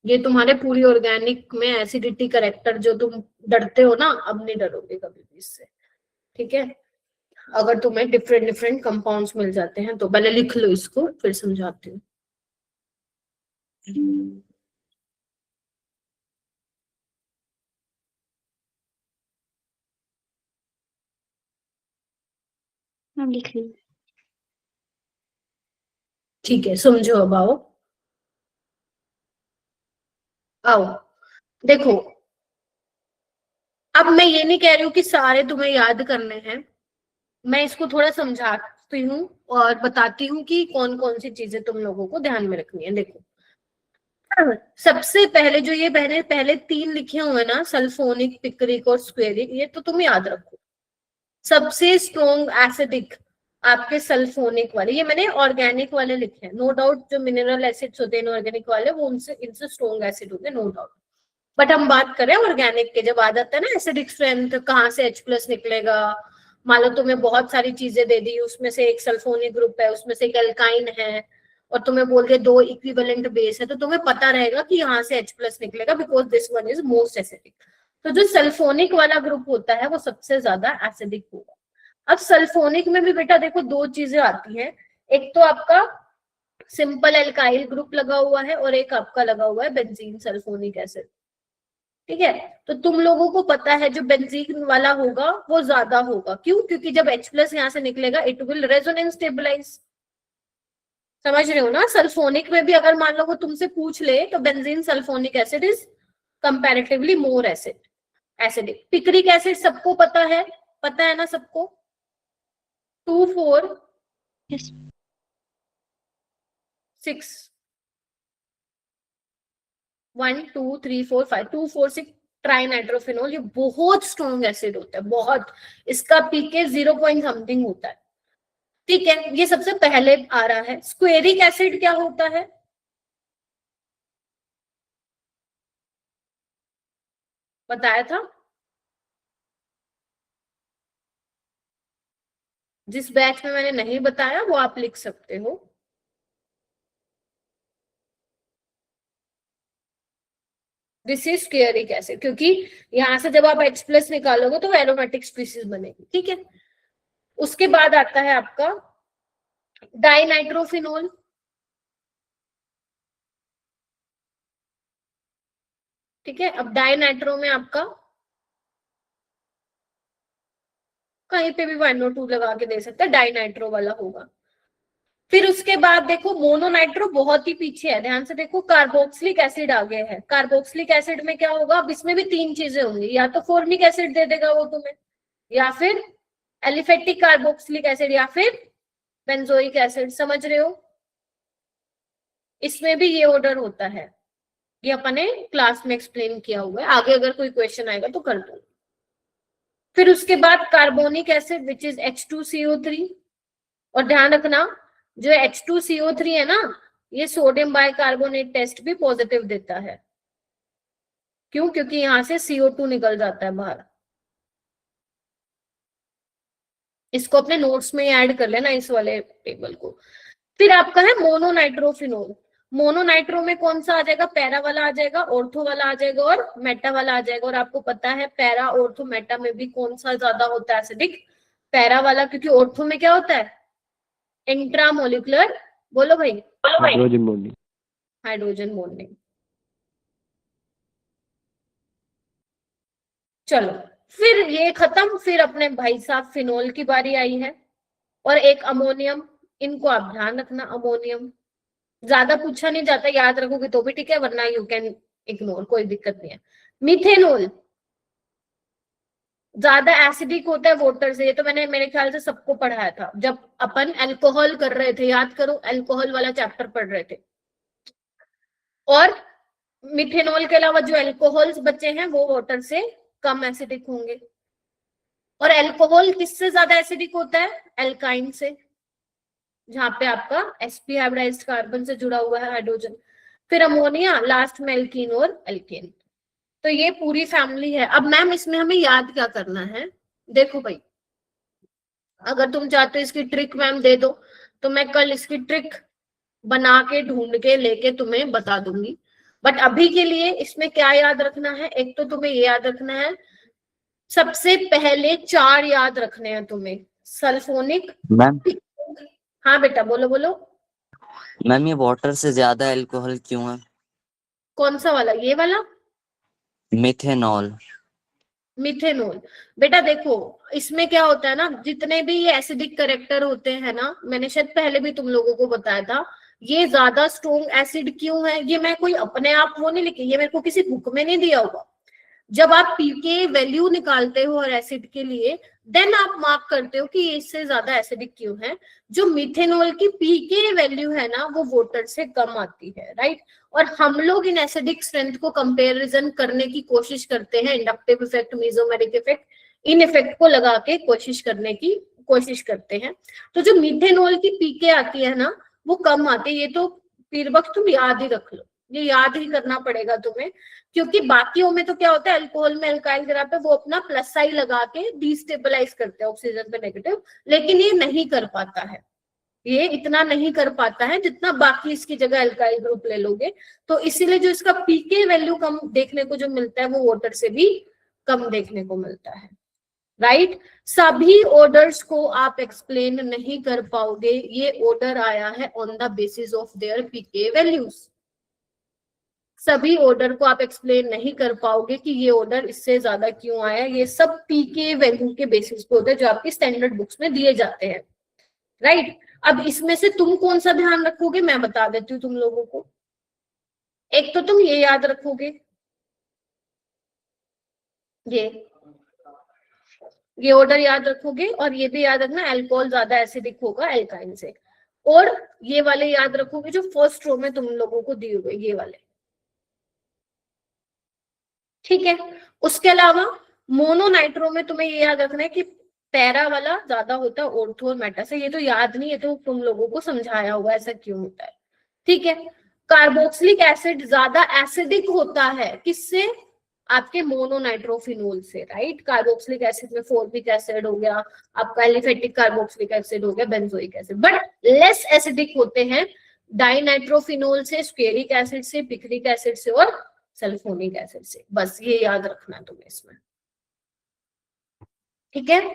ये तुम्हारे पूरी ऑर्गेनिक में एसिडिटी करेक्टर जो तुम डरते हो ना, अब नहीं डरोगे कभी भी इससे, ठीक है। अगर तुम्हें डिफरेंट डिफरेंट कंपाउंड्स मिल जाते हैं तो पहले लिख लो इसको, फिर समझाती हूँ। लिख ली। ठीक है, समझो। अब आओ आओ देखो, अब मैं ये नहीं कह रही हूँ कि सारे तुम्हें याद करने हैं, मैं इसको थोड़ा समझाती हूँ और बताती हूँ कि कौन कौन सी चीजें तुम लोगों को ध्यान में रखनी है। देखो, सबसे पहले जो ये पहले 3 लिखे हुए ना, सल्फोनिक, पिक्रिक और स्क्वेरिक, ये तो तुम याद रखो। सबसे स्ट्रॉन्ग एसिडिक आपके सल्फोनिक वाले, ये मैंने ऑर्गेनिक वाले लिखे हैं। नो डाउट जो मिनरल एसिड्स होते हैं ऑर्गेनिक वाले, वो उनसे इनसे स्ट्रॉन्ग एसिड होते हैं, नो डाउट। बट हम बात करें ऑर्गेनिक के, जब आ जाता है ना एसिडिक स्ट्रेंथ, कहाँ से H+ निकलेगा। मान लो तुम्हें बहुत सारी चीजें दे दी, उसमें से एक सल्फोनिक ग्रुप है, उसमें से एक एल्काइन है, और तुम्हें बोल दिया 2 इक्विवेलेंट बेस है, तो तुम्हें पता रहेगा कि यहाँ से H+ निकलेगा, because this one is most acidic. तो जो सल्फोनिक वाला ग्रुप होता है वो सबसे ज्यादा एसिडिक होगा। अब सल्फोनिक में भी बेटा देखो 2 चीजें आती हैं, एक तो आपका सिंपल एल्काइल ग्रुप लगा हुआ है, और एक आपका लगा हुआ है बेंजीन सल्फोनिक एसिड, ठीक है। तो तुम लोगों को पता है जो बेंजीन वाला होगा वो ज्यादा होगा, क्यों? क्योंकि जब H+ यहाँ से निकलेगा इट विल रेजोनेंस स्टेबलाइज। समझ रहे हो ना? सल्फोनिक में भी अगर मान लो वो तुमसे पूछ ले तो benzene sulphonic acid is comparatively more acidic. Picric acid सबको पता है ना सबको? 2 4 Yes. 6 1 2 3 4 5 2 4 6 ट्राइनाइट्रोफिनोल, ये बहुत स्ट्रॉन्ग एसिड होता है, बहुत। इसका पीके 0 पॉइंट समथिंग होता है, ठीक है। ये सबसे पहले आ रहा है। स्क्वेरिक एसिड क्या होता है? बताया था। जिस बैच में मैंने नहीं बताया वो आप लिख सकते हो। दिस इज स्क्वेरिक एसिड, क्योंकि यहां से जब आप H+ निकालोगे तो एरोमेटिक स्पीसीज बनेगी, ठीक है। उसके बाद आता है आपका डाइनाइट्रोफिनोल, ठीक है। अब डाइनाइट्रो में आपका कहीं पे भी 1 और 2 लगा के दे सकते हैं, डाइनाइट्रो वाला होगा। फिर उसके बाद देखो मोनोनाइट्रो बहुत ही पीछे है, ध्यान से देखो, कार्बोक्सिलिक एसिड आ गया है। कार्बोक्सिलिक एसिड में क्या होगा? अब इसमें भी 3 चीजें होंगी, या तो फॉर्मिक एसिड दे देगा वो तुम्हें, या फिर एलिफेटिक कार्बोक्सिलिक एसिड, या फिर बेंजोइक एसिड। समझ रहे हो? इसमें भी ये ऑर्डर होता है, ये अपने क्लास में एक्सप्लेन किया हुआ है, आगे अगर कोई क्वेश्चन आएगा तो कर दो। फिर उसके बाद carbonic acid which is H2CO3, और ध्यान रखना जो H2CO3 है ना, ये सोडियम बाइकार्बोनेट टेस्ट भी पॉजिटिव देता है। क्यों? क्योंकि यहां से CO2 निकल जाता है बाहर। इसको अपने नोट्स में ऐड कर लेना, इस वाले टेबल को। फिर आपका है मोनोनाइट्रोफिनोल। मोनोनाइट्रो में कौन सा आ जाएगा? पैरा वाला आ जाएगा, ऑर्थो वाला आ जाएगा, और मेटा वाला आ जाएगा। और आपको पता है पैरा, ऑर्थो, मेटा में भी कौन सा ज्यादा होता है एसिडिक? पैरा वाला, क्योंकि ऑर्थो में क्या होता है? इंट्रामोलिकुलर, बोलो भाई, हाइड्रोजन बॉन्डिंग। Hydrogen bonding. चलो, फिर ये खत्म। फिर अपने भाई साहब फिनोल की बारी आई है, और एक अमोनियम। इनको आप ध्यान रखना, अमोनियम ज्यादा पूछा नहीं जाता, याद रखोगे तो भी ठीक है, वरना यू कैन इग्नोर, कोई दिक्कत नहीं है। मिथेनॉल ज्यादा एसिडिक होता है वाटर से, ये तो मैंने मेरे ख्याल से सबको पढ़ाया था जब अपन अल्कोहल कर रहे थे, याद करो अल्कोहल वाला चैप्टर पढ़ रहे थे। और मिथेनॉल के अलावा जो अल्कोहल्स बचे हैं वो वाटर से कम एसिडिक होंगे। और अल्कोहल किससे ज्यादा एसिडिक होता है? एल्काइन से, जहां पे आपका sp हाइब्रिडाइज्ड कार्बन से जुड़ा हुआ है हाइड्रोजन। फिर अमोनिया, लास्ट में एल्कीन और एल्केन। तो ये पूरी फैमिली है। अब मैम इसमें हमें याद क्या करना है? देखो भाई, अगर तुम चाहते हो इसकी ट्रिक मैम दे दो तो मैं कल इसकी ट्रिक बना के ढूंढ के लेके तुम्हें बता दूंगी। बट अभी के लिए इसमें क्या याद रखना है? एक तो तुम्हें ये याद रखना है, सबसे पहले 4 याद रखने हैं तुम्हें। सल्फोनिक। मैम हाँ बेटा, बोलो बोलो। मैम ये वाटर से ज्यादा अल्कोहल क्यों है? कौन सा वाला? ये वाला मिथेनॉल। मिथेनॉल। बेटा देखो, इसमें क्या होता है ना, जितने भी ये एसिडिक कैरेक्टर होते हैं ना, मैंने शायद पहले भी तुम लोगों को बताया था, ये ज्यादा स्ट्रॉन्ग एसिड क्यों है, ये मैं कोई अपने आप वो नहीं लिखी, ये मेरे को किसी बुक में नहीं दिया होगा। जब आप पीके वैल्यू निकालते हो और एसिड के लिए, देन आप मार्क करते हो कि ये इससे ज्यादा एसिडिक क्यों है। जो मिथेनॉल की पीके वैल्यू है ना, वो वाटर से कम आती है, राइट। और हम लोग इन एसिडिक स्ट्रेंथ को कंपैरिजन करने की कोशिश करते हैं, inductive effect, mesomeric effect, in effect को लगा के कोशिश करने की कोशिश करते हैं। तो जो मिथेनॉल की पीके आती है ना, वो कम आती है। ये तो पीरबक्स तुम याद ही रख लो, ये याद ही करना पड़ेगा तुम्हें, क्योंकि बाकियों में तो क्या होता है, अल्कोहल में अल्काइल ग्रुप है, वो अपना प्लस साइन लगा के डिस्टेबलाइज करते हैं ऑक्सीजन पे नेगेटिव, लेकिन ये नहीं कर पाता है, ये इतना नहीं कर पाता है जितना बाकी इसकी जगह अल्काइल ग्रुप ले लोगे। तो इसीलिए जो इसका पीके वैल्यू कम देखने को जो मिलता है वो वाटर से भी कम देखने को मिलता है, राइट। सभी ऑर्डर्स को आप एक्सप्लेन नहीं कर पाओगे, ये ऑर्डर आया है on the basis of their pK values. सभी ऑर्डर को आप एक्सप्लेन नहीं कर पाओगे कि ये ऑर्डर इससे ज्यादा क्यों आया, ये सब पीके वैल्यू के बेसिस पे होते हैं जो आपकी स्टैंडर्ड बुक्स में दिए जाते हैं, राइट। अब इसमें से तुम कौन सा ध्यान रखोगे, मैं बता देती हूँ तुम लोगों को। एक तो तुम ये याद रखोगे, ये ऑर्डर याद रखोगे, और ये भी याद रखना अल्कोहल ज्यादा एसिडिक होगा एल्काइन से। और ये वाले याद रखोगे जो फर्स्ट रो में तुम लोगों को दिए हुए, ये वाले, ठीक है। उसके अलावा मोनोनाइट्रो में तुम्हें ये याद रखना है कि पैरा वाला ज्यादा होता है ऑर्थो और मेटा से, ये तो याद नहीं है, तो तुम लोगों को समझाया होगा ऐसा क्यों होता है, ठीक है। कार्बोक्सिलिक एसिड ज्यादा एसिडिक होता है, किससे? आपके मोनोनाइट्रोफिनोल से, राइट। कार्बोक्सिलिक एसिड में फॉर्मिक एसिड हो गया, आपका एलिफेटिक कार्बोक्सिलिक एसिड हो गया, benzoic acid. But less acidic होते हैं डाइनाइट्रोफिनोल से, स्टेरिक एसिड से, पिक्रिक एसिड से और सल्फोनिक एसिड से। बस ये याद रखना है तुम्हें इसमें, ठीक है।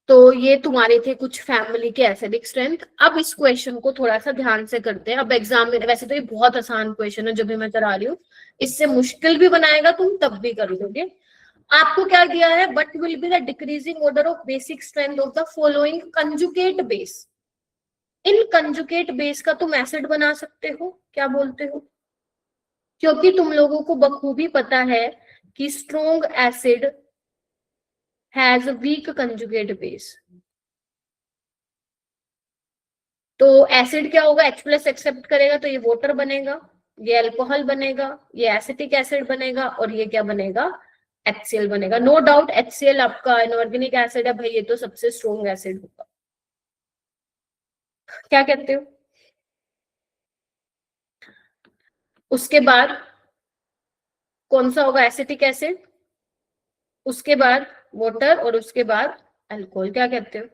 तो ये तुम्हारे थे कुछ फैमिली के एसिडिक स्ट्रेंथ। अब इस क्वेश्चन को थोड़ा सा ध्यान से करते हैं। अब एग्जाम में, वैसे तो ये बहुत आसान क्वेश्चन है जो भी मैं करा रही हूँ, इससे मुश्किल भी बनाएगा तुम तब भी कर लोगे। आपको क्या दिया है? But will be the decreasing order of basic strength of the following conjugate base. In conjugate base का तुम एसिड बना सकते हो, क्या बोलते हो? क्योंकि तुम लोगों को बखूबी पता है कि strong acid has week conjugate base. तो एसिड क्या होगा? H+ एक्सेप्ट करेगा तो ये वाटर बनेगा, ये अल्कोहल बनेगा, ये एसिटिक एसिड बनेगा, और ये क्या बनेगा? HCl बनेगा। नो डाउट HCl आपका इनऑर्गेनिक एसिड है भाई, ये तो सबसे स्ट्रॉन्ग एसिड होगा। क्या कहते हो? उसके बाद कौन सा होगा? एसिटिक एसिड, उसके बाद वाटर, और उसके बाद अल्कोहल। क्या कहते हो?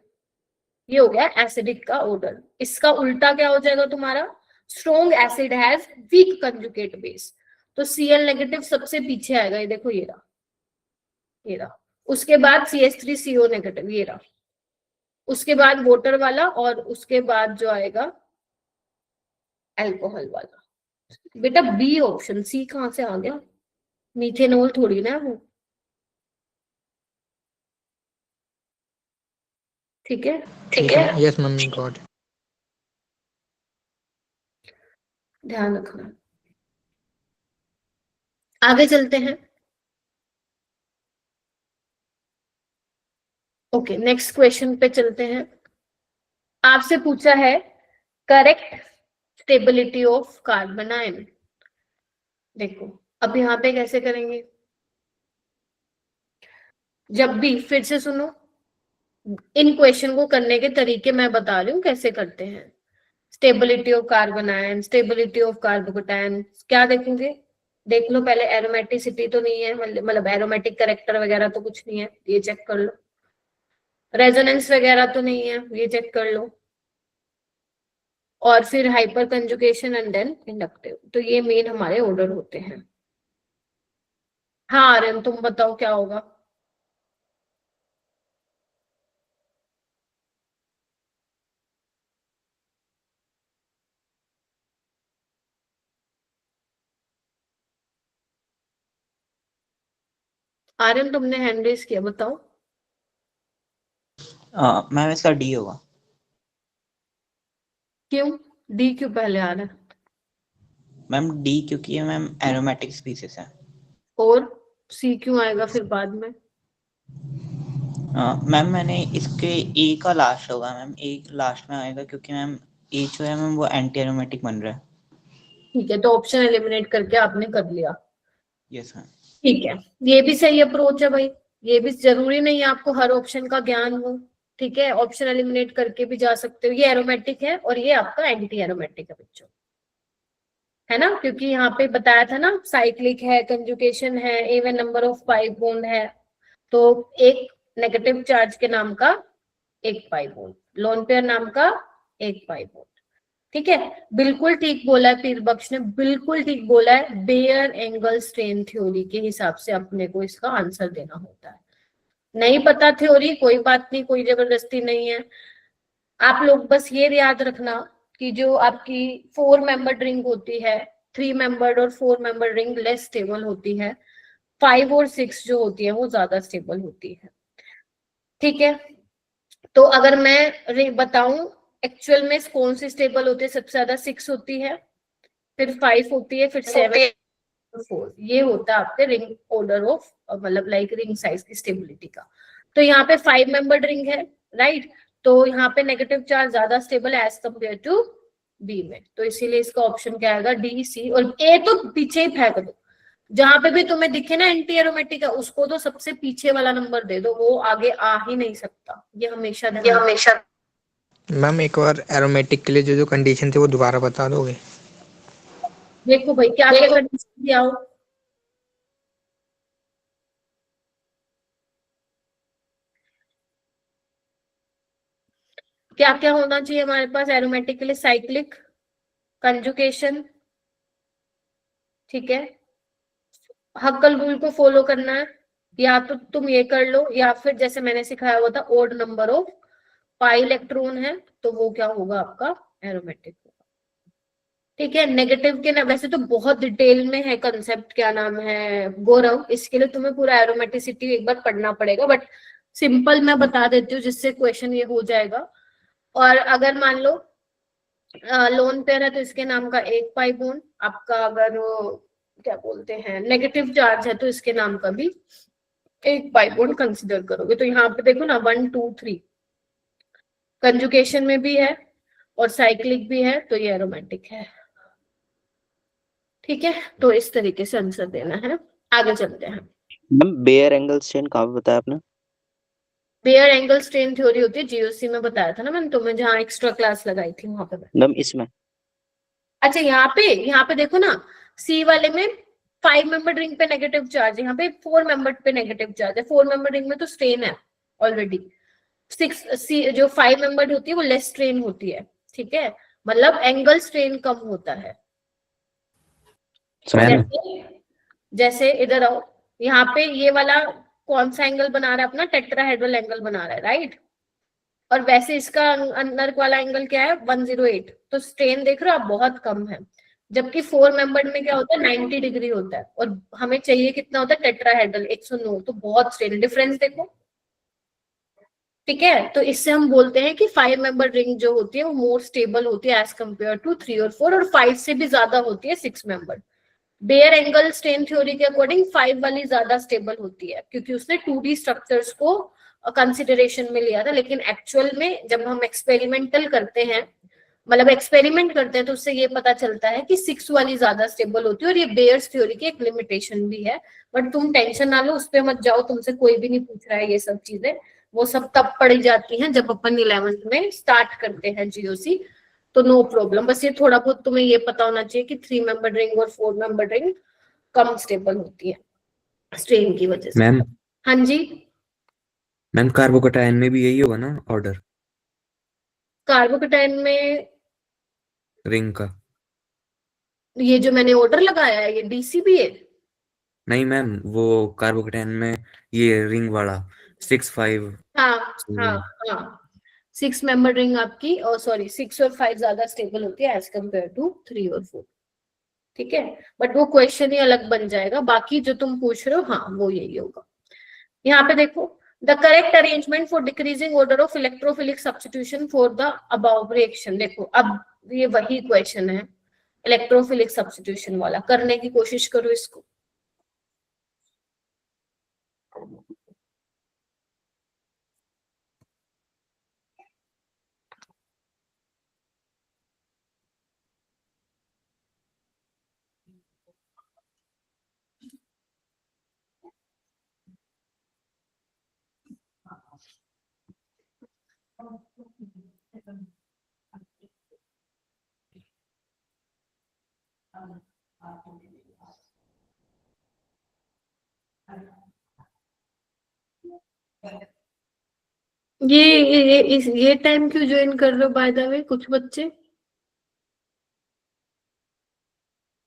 ये हो गया एसिडिक का ऑर्डर। इसका उल्टा क्या हो जाएगा तुम्हारा? Strong acid has week conjugate base, तो Cl नेगेटिव सबसे पीछे आएगा, ये देखो ये रहा, ये रहा। उसके बाद CH3CO नेगेटिव, ये रहा। उसके बाद वाटर वाला, और उसके बाद जो आएगा अल्कोहल वाला। बेटा बी ऑप्शन, सी कहां से आ गया? मीथेनॉल थोड़ी ना वो, ठीक है, ठीक है। Yes mummy God. ध्यान रखना। आगे चलते हैं। ओके, नेक्स्ट क्वेश्चन पे चलते हैं। आपसे पूछा है correct stability of carbon ion. देखो अब यहाँ पे कैसे करेंगे, जब भी फिर से सुनो, इन क्वेश्चन को करने के तरीके मैं बता रही हूँ कैसे करते हैं। Stability of carbon ion, stability of carbocation, क्या देखोगे, देख लो पहले एरोमेटिसिटी तो नहीं है, मतलब एरोमेटिक कैरेक्टर वगैरह तो कुछ नहीं है, ये चेक कर लो। रेजोनेंस वगैरह तो नहीं है, ये चेक कर लो। और फिर hyper conjugation and then inductive, तो ये मेन हमारे ऑर्डर होते हैं। हाँ आर्यन तुम बताओ क्या होगा। आर्यन तुमने हैंड रेज किया, बताओ। मैम इसका डी होगा। क्यों डी क्यों पहले आ रहा है? मैम डी क्योंकि ये मैम एरोमेटिक स्पीसीज है। और सी क्यों आएगा फिर बाद में? मैम मैंने इसके ए का लास्ट होगा मैम, ए लास्ट में आएगा क्योंकि मैम ए जो है मैम वो एंटी एरोमेटिक बन रहा है। ठीक है, तो ऑप्शन एलिमिनेट करके आपने कर लिया। Yes ma'am. ठीक है, ये भी सही अप्रोच है भाई, ये भी जरूरी नहीं है आपको हर ऑप्शन का ज्ञान हो। ठीक है, ऑप्शन एलिमिनेट करके भी जा सकते हो। ये एरोमेटिक है और ये आपका एंटी एरोमेटिक है बच्चों, है ना, क्योंकि यहाँ पे बताया था ना साइक्लिक है, कंजुगेशन है, even number of pi bond है, तो एक नेगेटिव चार्ज के नाम का एक पाई बॉन्ड, लोन पेयर नाम का एक पाई बॉन्ड। ठीक है, बिल्कुल ठीक बोला है पीर बख्श ने, बिल्कुल ठीक बोला है। बेयर एंगल स्ट्रेन थ्योरी के हिसाब से अपने को इसका आंसर देना होता है। नहीं पता थ्योरी कोई बात नहीं, कोई जबरदस्ती नहीं है। आप लोग बस ये याद रखना कि जो आपकी 4 मेंबर्ड रिंग होती है, 3 मेंबर्ड और 4 मेंबर्ड रिंग लेस स्टेबल होती है, 5 और 6 जो होती है वो ज्यादा स्टेबल होती है। ठीक है, तो अगर मैं बताऊं एक्चुअल में कौन सी स्टेबल होती है, सबसे ज्यादा 6 होती है, फिर 5 होती है, फिर 7 4, ये होता है आपके रिंग ऑर्डर ऑफ, मतलब लाइक रिंग साइज की स्टेबिलिटी का। तो यहाँ पे 5 मेंबर्ड रिंग है, राइट, तो यहाँ पे नेगेटिव चार्ज ज्यादा स्टेबल है एज कम्पेयर टू बी में, तो इसीलिए इसका ऑप्शन क्या आएगा, डी, सी। और ए तो पीछे ही फेंक दो, जहां पे भी तुम्हें दिखे ना एंटी एरोमेटिक है उसको तो सबसे पीछे वाला नंबर दे दो, वो आगे आ ही नहीं सकता, ये हमेशा मैम एक बार एरोमेटिक के लिए जो जो कंडीशन थे वो दोबारा बता दोगे? देखो भाई क्या क्या कंडीशन दिया हो। क्या क्या होना चाहिए हमारे पास एरोमेटिक के लिए, साइक्लिक, कंजुगेशन, ठीक है, हक्कल रूल को फॉलो करना है, या तो तुम ये कर लो या फिर जैसे मैंने सिखाया हुआ था odd number of pi electron है तो वो क्या होगा आपका एरोमेटिक होगा। ठीक है, नेगेटिव के ना वैसे तो बहुत डिटेल में है कंसेप्ट, क्या नाम है गौरव, इसके लिए तुम्हें पूरा एरोमेटिसिटी एक बार पढ़ना पड़ेगा, बट सिंपल मैं बता देती हूँ जिससे क्वेश्चन ये हो जाएगा। और अगर मान लो लोन पेयर है तो इसके नाम का एक पाई बॉन्ड आपका, अगर क्या बोलते हैं नेगेटिव चार्ज है तो इसके नाम का भी एक पाई बॉन्ड कंसिडर करोगे। तो यहाँ पे देखो ना 1 2 3 कंजुगेशन में भी है और साइक्लिक भी है, तो ये एरोमेटिक है। ठीक है, तो इस तरीके से आंसर देना है। आगे चलते हैं। मैम बेयर एंगल स्ट्रेन कहाँ पे बताया आपने? बेयर एंगल स्ट्रेन थ्योरी होती है जीओसी में, बताया था ना मैंने तुम्हें, जहाँ एक्स्ट्रा क्लास लगाई थी वहां पे। मैम इसमें अच्छा यहाँ पे देखो ना, सी वाले में 5 मेंबर रिंग पे नेगेटिव चार्ज है, यहाँ पे 4 मेंबर पे नेगेटिव चार्ज है। 4 मेंबर रिंग में तो स्ट्रेन है ऑलरेडी, 6 सी जो 5 मेंबर होती है वो लेस स्ट्रेन होती है। ठीक है, मतलब एंगल स्ट्रेन कम होता है। जैसे इधर आओ, यहाँ पे ये वाला कौन सा एंगल बना रहा है अपना, टेट्राहेड्रल एंगल बना रहा है, राइट, और वैसे इसका अंदर वाला एंगल क्या है 108, तो स्ट्रेन देख रहे हो आप बहुत कम है। जबकि 4 मेंबर में क्या होता है 90 डिग्री होता है, और हमें चाहिए कितना होता है टेट्राहेड्रल 109, तो बहुत स्ट्रेन, डिफरेंस देखो। ठीक है, तो इससे हम बोलते हैं कि 5 मेंबर रिंग जो होती है वो मोर स्टेबल होती है एज कम्पेयर टू 3 और 4, और 5 से भी ज्यादा होती है 6 member. Baeyer angle strain theory के अकॉर्डिंग 5 वाली ज्यादा स्टेबल होती है, क्योंकि उसने 2D स्ट्रक्चर्स को कंसिडरेशन में लिया था। लेकिन एक्चुअल में जब हम एक्सपेरिमेंटल करते हैं, मतलब एक्सपेरिमेंट करते हैं, तो उससे ये पता चलता है कि 6 वाली ज्यादा स्टेबल होती है, और ये बेयर्स थ्योरी की एक लिमिटेशन भी है। बट तुम टेंशन ना लो, उस पर मत जाओ, तुमसे कोई भी नहीं पूछ रहा है ये सब चीजें। वो सब तब पढ़ी जाती हैं जब अपन 11th में स्टार्ट करते हैं जीओसी, तो नो प्रॉब्लम। बस ये थोड़ा बहुत तुम्हें ये पता होना चाहिए कि 3 मेंबर रिंग और 4 मेंबर रिंग कम स्टेबल होती है स्ट्रेन की वजह से। मैम हाँ जी, मैम कार्बोकटायन में भी यही होगा ना ऑर्डर कार्बोकेटाइन में रिंग का? ये जो मैंने ऑर्डर लगाया है ये डीसीबी है। नहीं मैम, वो कार्बोकटायन में ये रिंग वाला 6 5 हाँ हाँ हाँ, 6 मेंबर रिंग आपकी, और सॉरी 6 और 5 ज्यादा स्टेबल होती है एज कम्पेयर टू 3 और 4। ठीक है, बट वो क्वेश्चन ही अलग बन जाएगा। बाकी जो तुम पूछ रहे हो, हाँ वो यही होगा। यहाँ पे देखो, the correct arrangement for decreasing order of electrophilic substitution for the above reaction. देखो अब ये वही क्वेश्चन है इलेक्ट्रोफिलिक सब्स्टिट्यूशन वाला, करने की कोशिश करो इसको। ये टाइम क्यों ज्वाइन कर रहे हो बाय द वे कुछ बच्चे?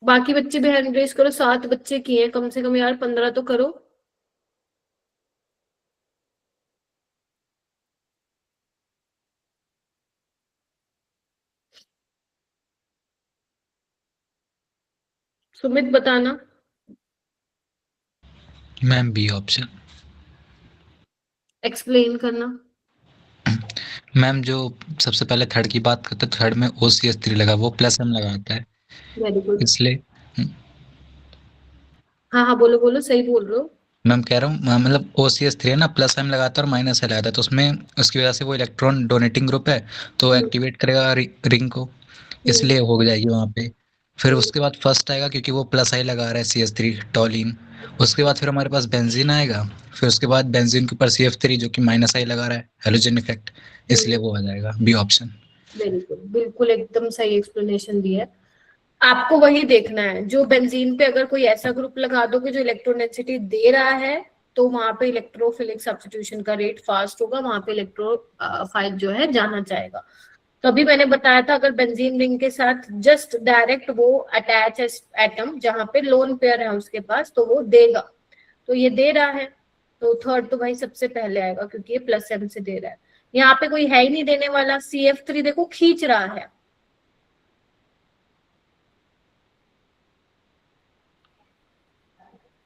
बाकी बच्चे भी हैंड रेस करो, 7 बच्चे किए कम से कम यार, 15 तो करो। सुमित बताना। Ma'am B option. एक्सप्लेन करना। मैम जो सबसे पहले थर्ड की बात करते हैं, थर्ड में OCH3 लगा, वो प्लस एम लगाता है वेरी गुड। इसलिए। हाँ हाँ, बोलो बोलो, सही बोल रहे हो। मैम कह रहा हूँ मतलब OCH3 है ना, प्लस एम लगाता है और माइनस एम लगाता है, तो उसमें उसकी वजह से वो इलेक्ट्रॉन डोनेटिंग ग्रुप है तो एक्टिवेट करेगा रिंग को, इसलिए हो जाएगी वहाँ पे। फिर उसके बाद फर्स्ट आएगा क्योंकि वो प्लस आई लगा रहा है CH3 टॉलिन। उसके बाद फिर हमारे पास बेंजीन आएगा, फिर उसके बाद बेंजीन के ऊपर CF3 जो कि माइनस आई लगा रहा है, हेलोजन इफेक्ट, इसलिए वो हो जाएगा बी ऑप्शन। वेरी गुड, बिल्कुल एकदम सही एक्सप्लेनेशन दी है। आपको वही देखना है, जो बेंजीन पे अगर कोई ऐसा ग्रुप लगा दोगे जो इलेक्ट्रोनेसिटी दे रहा है, तो वहां पे इलेक्ट्रोफिलिक सब्स्टिट्यूशन का रेट फास्ट होगा, वहां पे इलेक्ट्रोफाइल जो है जाना चाहेगा। तो अभी मैंने बताया था, अगर बेंजीन रिंग के साथ जस्ट डायरेक्ट वो अटैच है एटम जहां पे लोन पेयर है उसके पास, तो वो देगा। तो ये दे रहा है, तो थर्ड तो भाई सबसे पहले आएगा क्योंकि ये प्लस एम से दे रहा है। यहाँ पे कोई है ही नहीं देने वाला, CF3 देखो खींच रहा है।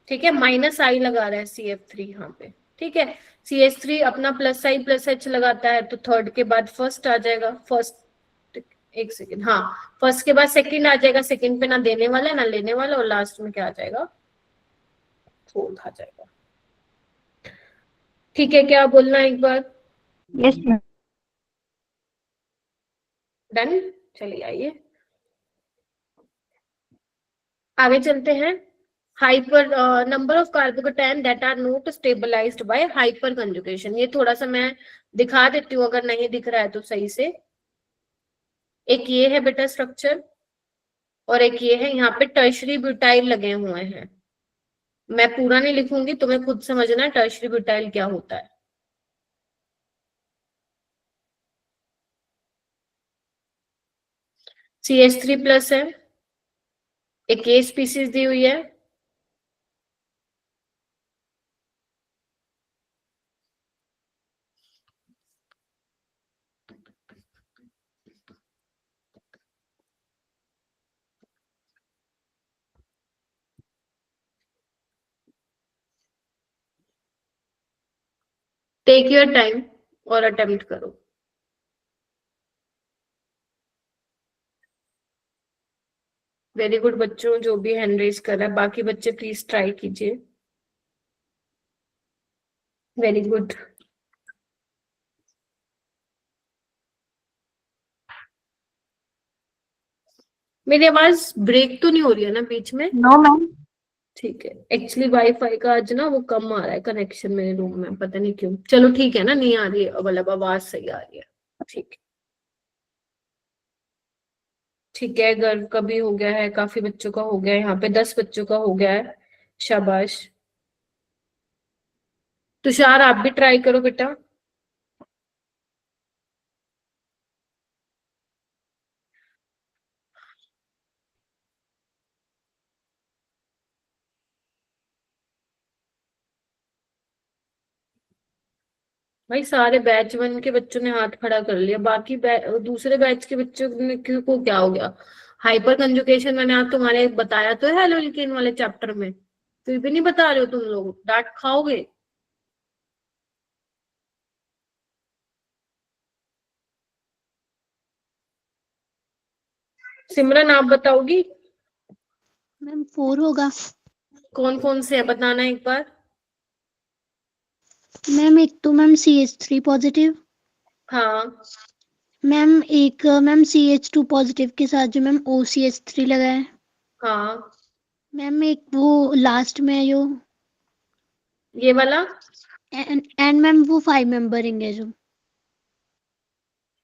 ठीक है, माइनस आई लगा रहा है CF3 यहाँ पे। ठीक है, CH3 अपना प्लस आई प्लस एच लगाता है, तो थर्ड के बाद फर्स्ट आ जाएगा। फर्स्ट, एक सेकेंड, हाँ, फर्स्ट के बाद सेकंड आ जाएगा, सेकंड पे ना देने वाला है ना लेने वाला, और लास्ट में क्या आ जाएगा? फोर्थ आ जाएगा। ठीक है, क्या बोलना एक बार? Yes ma'am. डन। चलिए आइए आगे चलते हैं। Hyper number of carbocation that are not stabilized by hyper conjugation. ये थोड़ा सा मैं दिखा देती हूँ अगर नहीं दिख रहा है तो सही से। एक ये है बेटा स्ट्रक्चर, और एक ये है, यहाँ पे टर्शरी ब्यूटाइल लगे हुए हैं। मैं पूरा नहीं लिखूंगी, तुम्हें खुद समझना है टर्शरी ब्यूटाइल क्या होता है। CH3 प्लस है, एक ए स्पीसीज दी हुई है, टेक योर टाइम, और अटेम्प्ट करो। वेरी गुड बच्चों, जो भी हैंड रेज कर रहा है, बाकी बच्चे प्लीज ट्राई कीजिए। Very good. मेरी आवाज ब्रेक तो नहीं हो रही है ना बीच में? No ma'am. ठीक है, एक्चुअली वाईफाई का आज ना वो कम आ रहा है कनेक्शन मेरे रूम में, पता नहीं क्यों। चलो ठीक है ना, नहीं आ रही है, मतलब आवाज सही आ रही है। ठीक है, ठीक है। गर्व का भी हो गया है, काफी बच्चों का हो गया है, यहाँ पे 10 बच्चों का हो गया है। शाबाश। तुषार आप भी ट्राई करो बेटा। भाई सारे बैच 1 के बच्चों ने हाथ खड़ा कर लिया, बाकी दूसरे बैच के बच्चों को क्या हो गया? हाइपर कंजुगेशन मैंने आज तुम्हारे बताया तो है एल्किन वाले चैप्टर में, फिर भी नहीं बता रहे हो तुम लोग, डांट खाओगे। सिमरन आप बताओगी? मैम 4 होगा। कौन कौन से है बताना एक बार। मैम एक तो मैम CH3 पॉजिटिव। हाँ मैम एक मैम CH2 पॉजिटिव के साथ जो मैम OCH3 लगा है। हाँ, मैम एक वो लास्ट में है जो, ये वाला। एंड मैम वो 5 मेंबरिंग है जो।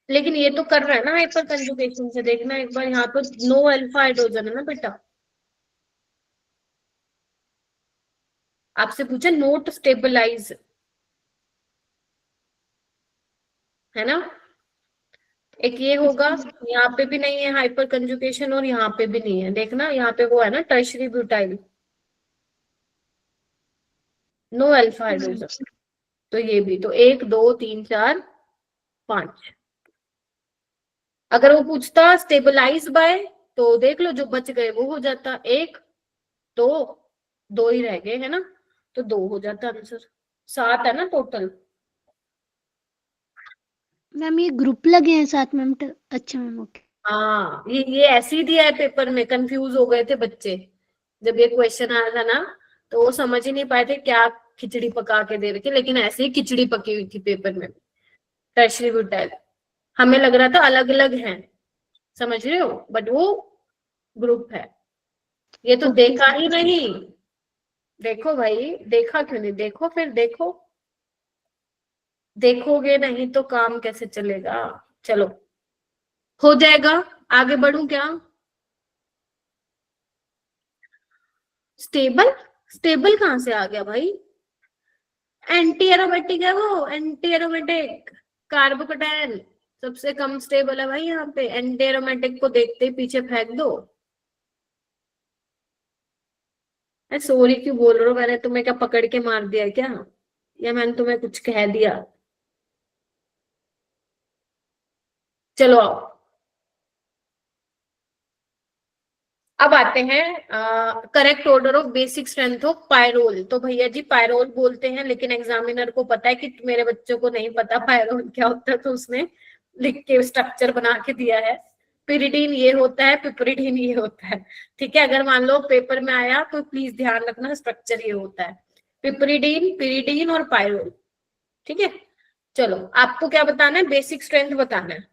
लेकिन ये तो कर रहा है ना हाइपर कंजुगेशन से, देखना एक बार, यहाँ तो नो अल्फा हाइड्रोजन है ना बेटा। आपसे पूछा नोट स्टेबलाइज, है ना। एक ये होगा, यहाँ पे भी नहीं है हाइपर कंजुगेशन और यहाँ पे भी नहीं है, देखना यहाँ पे वो है ना tertiary butyl, no alpha hydrogen. तो ये भी तो 1 2 3 4 5। अगर वो पूछता स्टेबलाइज बाय, तो देख लो जो बच गए वो हो जाता 1 2, 2 ही रह गए है ना, तो 2 हो जाता आंसर। 7 है ना टोटल। मैम ये ग्रुप लगे हैं साथ मैम। अच्छा मैम, ओके। हाँ, ये ऐसे ही दिया है पेपर में, कंफ्यूज हो गए थे बच्चे जब ये क्वेश्चन आया था ना, तो वो समझ ही नहीं पाए थे क्या खिचड़ी पका के दे रखे, लेकिन ऐसे ही खिचड़ी पकी हुई थी पेपर में। टर्शरी ब्यूटाइल हमें लग रहा था अलग अलग हैं, समझ रहे हो, बट वो ग्रुप है। ये तो देखा ही नहीं। देखो भाई, देखा क्यों नहीं? देखो फिर, देखो, देखोगे नहीं तो काम कैसे चलेगा। चलो हो जाएगा, आगे बढ़ूं क्या? स्टेबल, स्टेबल कहाँ से आ गया भाई? एंटी एरोमेटिक है वो, एंटी एरोमेटिक कार्बोकेटायन सबसे कम स्टेबल है भाई यहाँ पे। एंटी एरोमेटिक को देखते ही पीछे फेंक दो। सॉरी क्यों बोल रहे हो? मैंने तुम्हें क्या पकड़ के मार दिया क्या, या मैंने तुम्हें कुछ कह दिया? चलो आओ, अब आते हैं correct order of basic strength of pyrrole. तो भैया जी पायरोल बोलते हैं, लेकिन एग्जामिनर को पता है कि मेरे बच्चों को नहीं पता पायरोल क्या होता है, तो उसने लिख के स्ट्रक्चर बना के दिया है। पिरिडीन ये होता है, पिपरिडीन ये होता है। ठीक है, अगर मान लो पेपर में आया तो प्लीज ध्यान रखना, स्ट्रक्चर ये होता है, पिपरिडीन, पिरिडीन और पायरोल। ठीक है, चलो आपको क्या बताना है? बेसिक स्ट्रेंथ बताना है।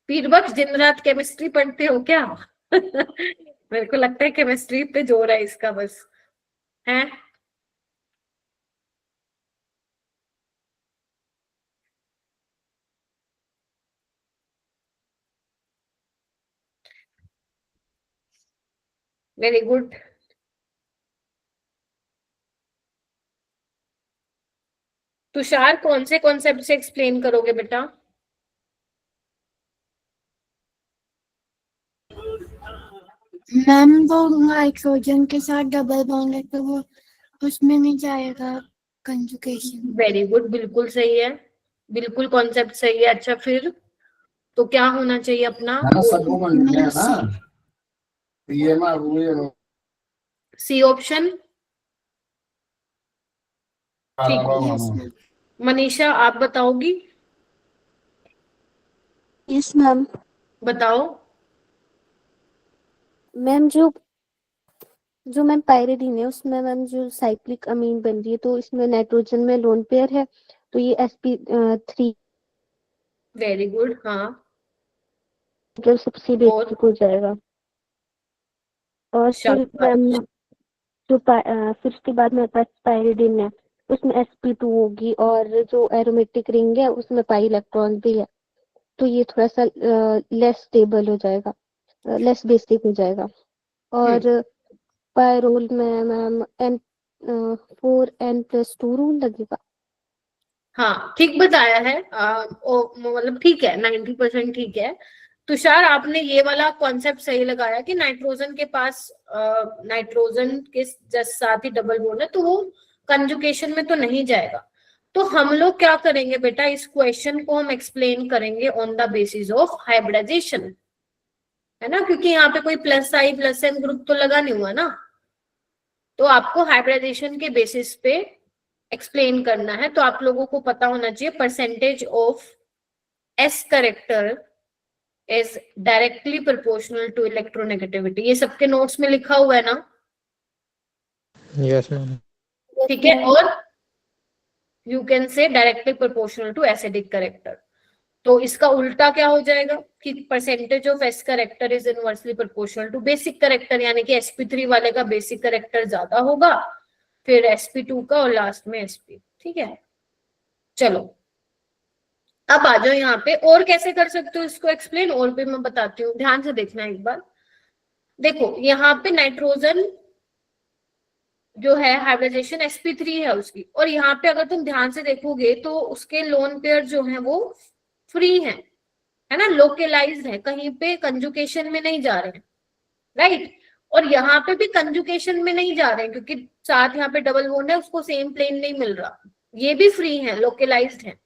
पीर बख्श दिन रात केमिस्ट्री पढ़ते हो क्या? मेरे को लगता है केमिस्ट्री पे जोर है इसका बस, है। Very good. तुषार कौन से कॉन्सेप्ट से एक्सप्लेन करोगे बेटा? मैम वो नाइट्रोजन के साथ डबल बॉन्ड है तो वो उसमें नहीं जाएगा कंजुगेशन। वेरी गुड, बिल्कुल सही है, बिल्कुल कॉन्सेप्ट सही है। अच्छा फिर तो क्या होना चाहिए अपना? C option. ठीक है। Yes ma'am. मनीषा आप बताओगी? Yes ma'am. बताओ। मैम जो जो मैम पायरिडीन है उसमें मैम जो साइक्लिक अमीन बन रही है तो इसमें नाइट्रोजन में लोन पेयर है तो ये sp3 वेरी गुड। हाँ, जो सबसे और बेसिक हो जाएगा। और फिर शाबाश। मैम फिर उसके बाद मेरे पास पायरिडीन है उसमें sp2 होगी और जो एरोमेटिक रिंग है उसमें पाई इलेक्ट्रॉन भी है तो ये थोड़ा सा लेस स्टेबल हो जाएगा, लेस बेसिक हो जाएगा। और पायरोल में मैम n4n+2 रूल लगेगा। हाँ, ठीक बताया है। मतलब ठीक है, 90% ठीक है। तुषार आपने ये वाला कॉन्सेप्ट सही लगाया कि नाइट्रोजन के पास नाइट्रोजन के जस्ट साथ ही डबल बॉन्ड है तो वो कंजुगेशन में तो नहीं जाएगा। तो हम लोग क्या करेंगे बेटा, इस क्वेश्चन को हम एक्सप्लेन करेंगे on the basis of hybridization, है ना, क्योंकि यहाँ पे कोई +I+N ग्रुप तो लगा नहीं हुआ ना, तो आपको हाइब्रिडाइजेशन के बेसिस पे एक्सप्लेन करना है। तो आप लोगों को पता होना चाहिए percentage of S character is directly proportional to electronegativity. ये सबके नोट्स में लिखा हुआ है ना? Yes ma'am. ठीक है। और you can say directly proportional to acidic character. तो इसका उल्टा क्या हो जाएगा कि percentage of S character is inversely proportional to basic character, यानी कि sp3 वाले का बेसिक करेक्टर ज्यादा होगा, फिर sp2 का, और लास्ट में sp। ठीक है, चलो अब आ जाओ यहाँ पे। और कैसे कर सकते हो इसको एक्सप्लेन, और भी मैं बताती हूँ, ध्यान से देखना एक बार। देखो यहाँ पे नाइट्रोजन जो है हाइब्रिडाइजेशन sp3 है उसकी, और यहाँ पे अगर तुम ध्यान से देखोगे तो उसके लोन पेयर जो है वो फ्री है ना, लोकलाइज्ड है, कहीं पे कंजुकेशन में नहीं जा रहे हैं, राइट। और यहाँ पे भी कंजुकेशन में नहीं जा रहे हैं क्योंकि साथ यहाँ पे डबल बॉन्ड है, उसको सेम प्लेन नहीं मिल रहा, ये भी फ्री है, लोकलाइज्ड है।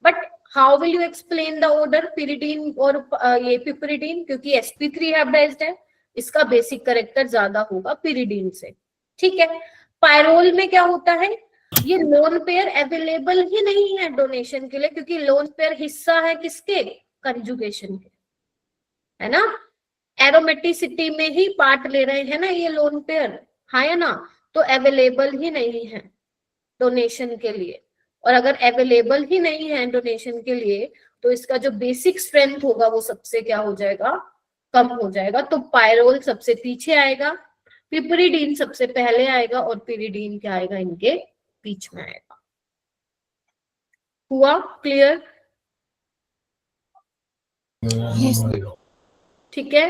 But how will you explain the order pyridine और ये पिपरिडीन, क्योंकि sp3 हाइब्रिडाइज्ड है, इसका बेसिक करेक्टर ज्यादा होगा पिरिडीन से। ठीक है। पायरोल में क्या होता है, ये लोन पेयर अवेलेबल ही नहीं है डोनेशन के लिए, क्योंकि लोन पेयर हिस्सा है किसके, कंजुगेशन के, है ना, एरोमेटिसिटी में ही पार्ट ले रहे हैं ना ये लोन पेयर, हाँ या ना, तो अवेलेबल ही नहीं है डोनेशन के लिए। और अगर अवेलेबल ही नहीं है डोनेशन के लिए तो इसका जो बेसिक स्ट्रेंथ होगा वो सबसे क्या हो जाएगा, कम हो जाएगा। तो पायरोल सबसे पीछे आएगा, पिपरिडीन सबसे पहले आएगा, और पिरिडीन क्या आएगा, इनके बीच में आएगा। हुआ क्लियर? यस। ठीक है।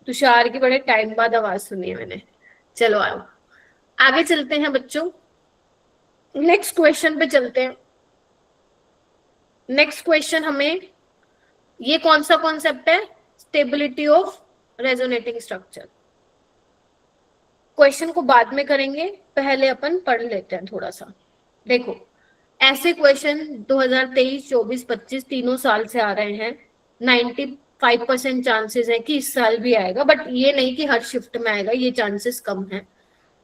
तुषार की बड़े टाइम बाद आवाज सुनी है मैंने। चलो आओ आगे चलते हैं बच्चों, नेक्स्ट क्वेश्चन पे चलते हैं। नेक्स्ट क्वेश्चन हमें, ये कौन सा कॉन्सेप्ट है, stability of resonating structure. Question को बाद में करेंगे, पहले अपन पढ़ लेते हैं थोड़ा सा। देखो ऐसे क्वेश्चन 2023, 24, 25 तीनों साल से आ रहे हैं। 95% चांसेस है कि इस साल भी आएगा, बट ये नहीं कि हर शिफ्ट में आएगा, ये चांसेस कम है।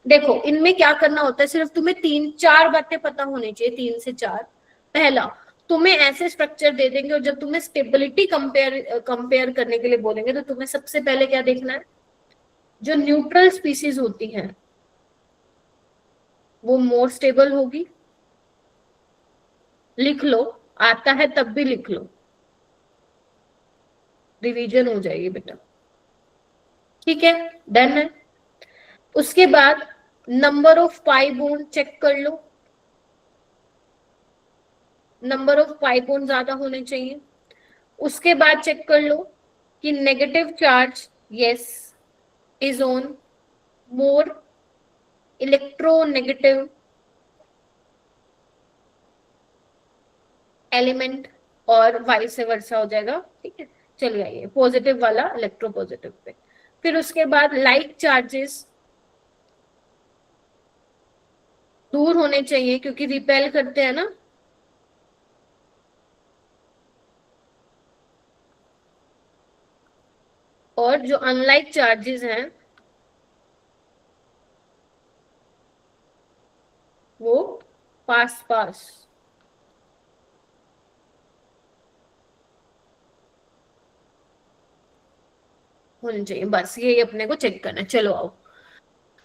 देखो इनमें क्या करना होता है, सिर्फ तुम्हें 3-4 बातें पता होनी चाहिए, 3 से 4। पहला, तुम्हें ऐसे स्ट्रक्चर दे देंगे और जब तुम्हें स्टेबिलिटी कंपेयर करने के लिए बोलेंगे तो तुम्हें सबसे पहले क्या देखना है, जो न्यूट्रल स्पीसीज होती हैं वो मोर स्टेबल होगी। लिख लो, आता है तब भी लिख लो, रिवीजन हो जाएगी बेटा। ठीक है, डन है। उसके बाद number of pi bond check कर लो, नंबर ऑफ पाई बोन ज्यादा होने चाहिए। उसके बाद चेक कर लो कि negative charge yes is on more electronegative element, और वाइस वर्सा हो जाएगा। ठीक है, चलिए आइए पॉजिटिव वाला इलेक्ट्रो पॉजिटिव पे। फिर उसके बाद लाइक चार्जेस दूर होने चाहिए क्योंकि रिपेल करते हैं ना। और जो अनलाइक चार्जेस हैं वो पास पास होनी चाहिए, बस यही अपने को चेक करना है। चलो आओ,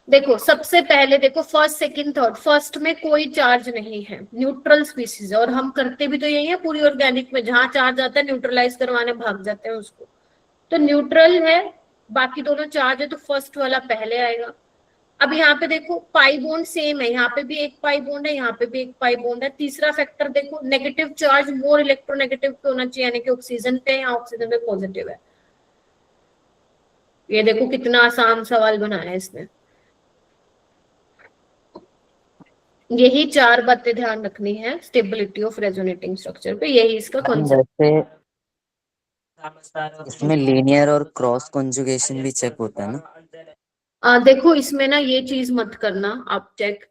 देखो सबसे पहले देखो फर्स्ट सेकंड थर्ड, फर्स्ट में कोई चार्ज नहीं है, न्यूट्रल स्पीसीज है, और हम करते भी तो यही है पूरी ऑर्गेनिक में, जहां चार्ज आता है न्यूट्रलाइज करवाने भाग जाते हैं उसको, तो न्यूट्रल है, बाकी दोनों चार्ज है, तो फर्स्ट वाला पहले आएगा। अब यहाँ पे देखो पाई बॉन्ड सेम है, यहाँ पे भी एक पाई बॉन्ड है, यहाँ पे भी एक पाई बॉन्ड है। तीसरा फैक्टर देखो, नेगेटिव चार्ज मोर इलेक्ट्रोनेगेटिव पे होना चाहिए, यानी कि ऑक्सीजन पे, यहाँ ऑक्सीजन पे पॉजिटिव है। ये देखो कितना आसान सवाल बनाया है इसने। यही चार बातें ध्यान रखनी है स्टेबिलिटी ऑफ रेजोनेटिंग स्ट्रक्चर पे, यही इसका कॉन्सेप्ट। वैसे इसमें लीनियर और क्रॉस कॉन्जुगेशन भी चेक होता है ना? देखो इसमें ना ये चीज मत करना आप चेक,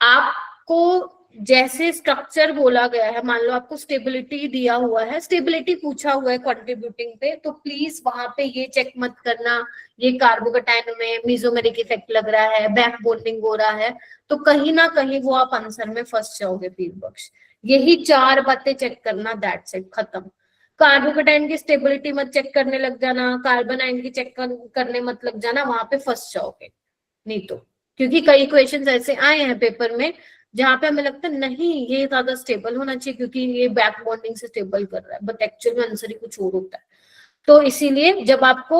आपको जैसे स्ट्रक्चर बोला गया है, मान लो आपको स्टेबिलिटी दिया हुआ है, स्टेबिलिटी पूछा हुआ है कंट्रीब्यूटिंग पे, तो प्लीज वहां पे ये चेक मत करना ये कार्बोकैटायन में मेसोमेरिक इफेक्ट लग रहा है, बैक बॉन्डिंग हो रहा है, तो कहीं ना कहीं वो आप आंसर में फंस जाओगे पीर बख्श। यही चार बातें चेक करना, दैट्स इट, खत्म। कार्बोकैटायन की स्टेबिलिटी मत चेक करने लग जाना, कार्बन आयन की चेक करने मत लग जाना, वहां पे फंस जाओगे नहीं तो। क्योंकि कई क्वेश्चंस ऐसे आए हैं पेपर में जहां पे हमें लगता है नहीं ये ज्यादा स्टेबल होना चाहिए क्योंकि ये बैक बॉन्डिंग से स्टेबल कर रहा है, बट एक्चुअल में आंसर ही कुछ और होता है। तो इसीलिए जब आपको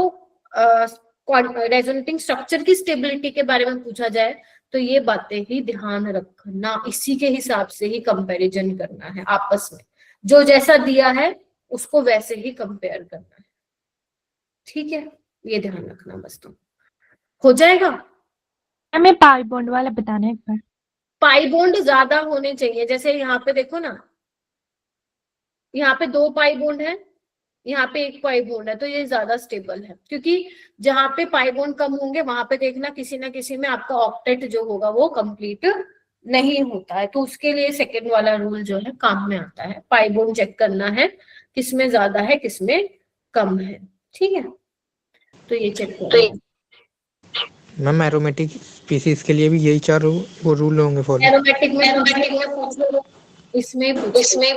रेजोनेटिंग स्ट्रक्चर की स्टेबिलिटी के बारे में पूछा जाए तो ये बातें ही ध्यान रखना, इसी के हिसाब से ही कंपैरिजन करना है आपस में, जो जैसा दिया है उसको वैसे ही कंपेयर करना है, ठीक है, ये ध्यान रखना बस। तो हो जाएगा। हमें पाई बॉन्ड वाला बताना है एक बार। पाई बॉन्ड ज्यादा होने चाहिए, जैसे यहाँ पे देखो ना, यहाँ पे 2 पाई बॉन्ड है, यहाँ पे 1 पाई बॉन्ड है, तो ये ज्यादा स्टेबल है, क्योंकि जहां पे पाई बॉन्ड कम होंगे वहां पे देखना किसी ना किसी में आपका ऑक्टेट जो होगा वो कंप्लीट नहीं होता है, तो उसके लिए सेकंड वाला रूल जो है काम में आता है, पाई बॉन्ड चेक करना है किसमें ज्यादा है किसमें कम है, ठीक है, तो ये चेक करना है। मैम एरोमेटिक स्पीसीज के लिए भी यही चार वो रूल होंगे फॉलो? एरोमेटिक में पूछ लो, इसमें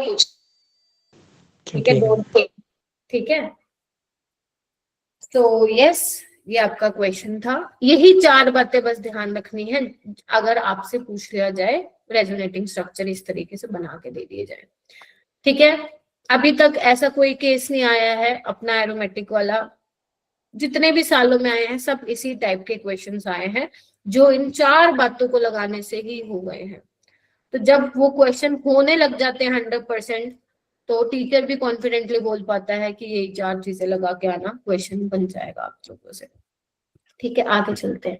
पूछ, ठीक है, ठीक है। तो यस, ये आपका क्वेश्चन था, यही 4 बातें बस ध्यान रखनी है अगर आपसे पूछ लिया जाए, रेजोनेटिंग स्ट्रक्चर इस तरीके से बना के दे दिए जाए, ठीक है। अभी तक ऐसा कोई केस नहीं आया है अपना एरोमेटिक वाला, जितने भी सालों में आए हैं सब इसी टाइप के क्वेश्चंस आए हैं जो इन 4 बातों को लगाने से ही हो गए हैं। तो जब वो क्वेश्चन होने लग जाते हैं 100%, तो टीचर भी कॉन्फिडेंटली बोल पाता है कि ये 4 चीजें लगा के आना, क्वेश्चन बन जाएगा आप लोगों से, ठीक है। आगे चलते हैं।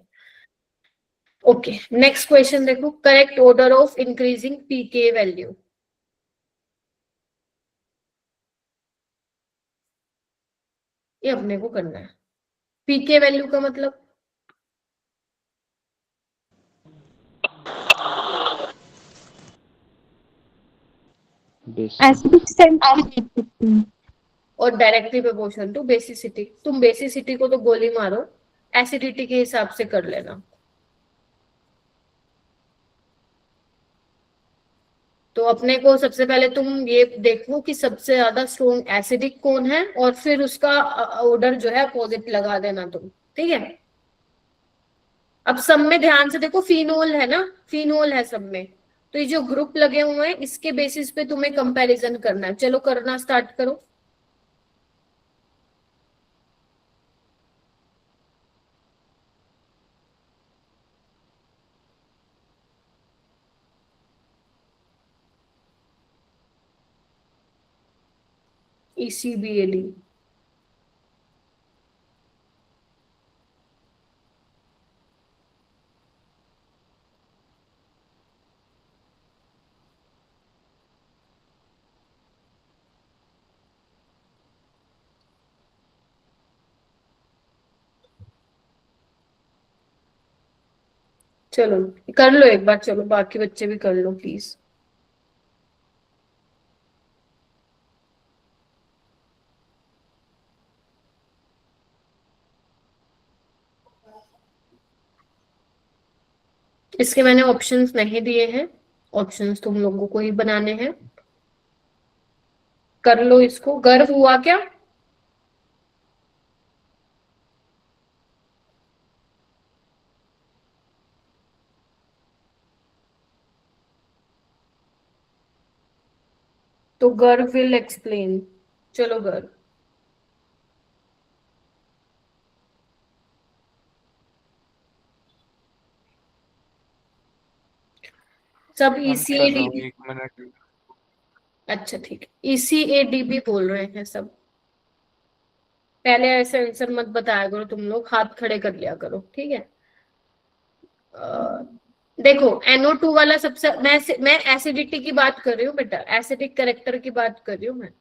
ओके, नेक्स्ट क्वेश्चन देखो, correct order of increasing pK value. ये अपने को करना है, पीके वैल्यू का मतलब और डायरेक्टली प्रोपोर्शनल टू बेसिसिटी। तुम बेसिसिटी को तो गोली मारो, एसिडिटी के हिसाब से कर लेना। तो अपने को सबसे पहले तुम ये देखो कि सबसे ज्यादा स्ट्रॉन्ग एसिडिक कौन है, और फिर उसका ऑर्डर जो है अपोजिट लगा देना तुम, ठीक है। अब सब में ध्यान से देखो, फिनोल है ना, फिनोल है सब में, तो ये जो ग्रुप लगे हुए हैं इसके बेसिस पे तुम्हें कंपैरिजन करना है। चलो करना स्टार्ट करो। ECBAD चलो कर लो एक बार, चलो बाकी बच्चे भी कर लो प्लीज। इसके मैंने ऑप्शंस नहीं दिए हैं, ऑप्शंस तुम लोगों को ही बनाने हैं, कर लो इसको। गर्व हुआ क्या? तो गर्व विल एक्सप्लेन। चलो गर्व। सब मैम कर रहा हूँ, ECADB। 1 मिनट। अच्छा ठीक है, ECADB बोल रहे हैं सब। पहले ऐसे आंसर मत बताया करो तुम लोग, हाथ खड़े कर लिया करो, ठीक है। देखो NO2 वाला सबसे, मैं एसिडिटी की बात कर रही हूँ बेटा, एसिडिक कैरेक्टर की बात कर रही हूँ मैं,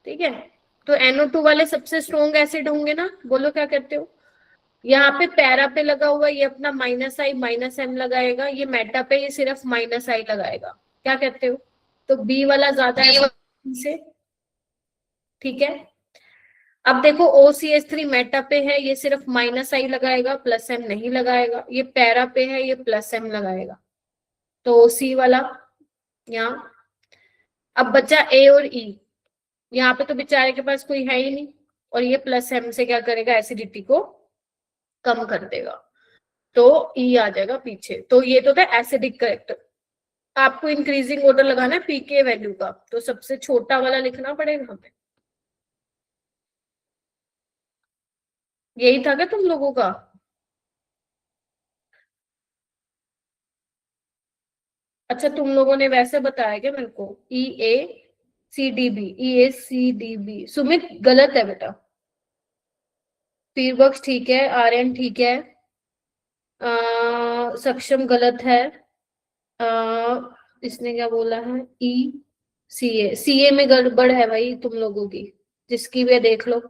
ठीक है। तो NO2 वाले सबसे स्ट्रॉन्ग एसिड होंगे ना, बोलो क्या कहते हो। यहाँ पे पैरा पे लगा हुआ, ये अपना -I -M लगाएगा, ये मेटा पे ये सिर्फ -I लगाएगा, क्या कहते हो। तो B वाला ज्यादा है से, ठीक है। अब देखो OCH3 मेटा पे है, ये सिर्फ -I लगाएगा, +M नहीं लगाएगा, ये पैरा पे है, ये +M लगाएगा, तो C वाला यहाँ। अब बचा A और E, यहाँ पे तो बेचारे के पास कोई है ही नहीं, और ये +M से क्या करेगा, एसिडिटी को कम कर देगा, तो E आ जाएगा पीछे। तो ये तो था एसिडिक करेक्टर। आपको इंक्रीजिंग ऑर्डर लगाना है पीके वैल्यू का, तो सबसे छोटा वाला लिखना पड़ेगा हमें। यही था क्या तुम लोगों का? अच्छा तुम लोगों ने वैसे बताया क्या मेरे को, EACDB सुमित गलत है बेटा। फीरबक्स ठीक है, आर्यन ठीक है, सक्षम गलत है, इसने क्या बोला है, CA में गड़बड़ है भाई तुम लोगों की, जिसकी भी है देख लो।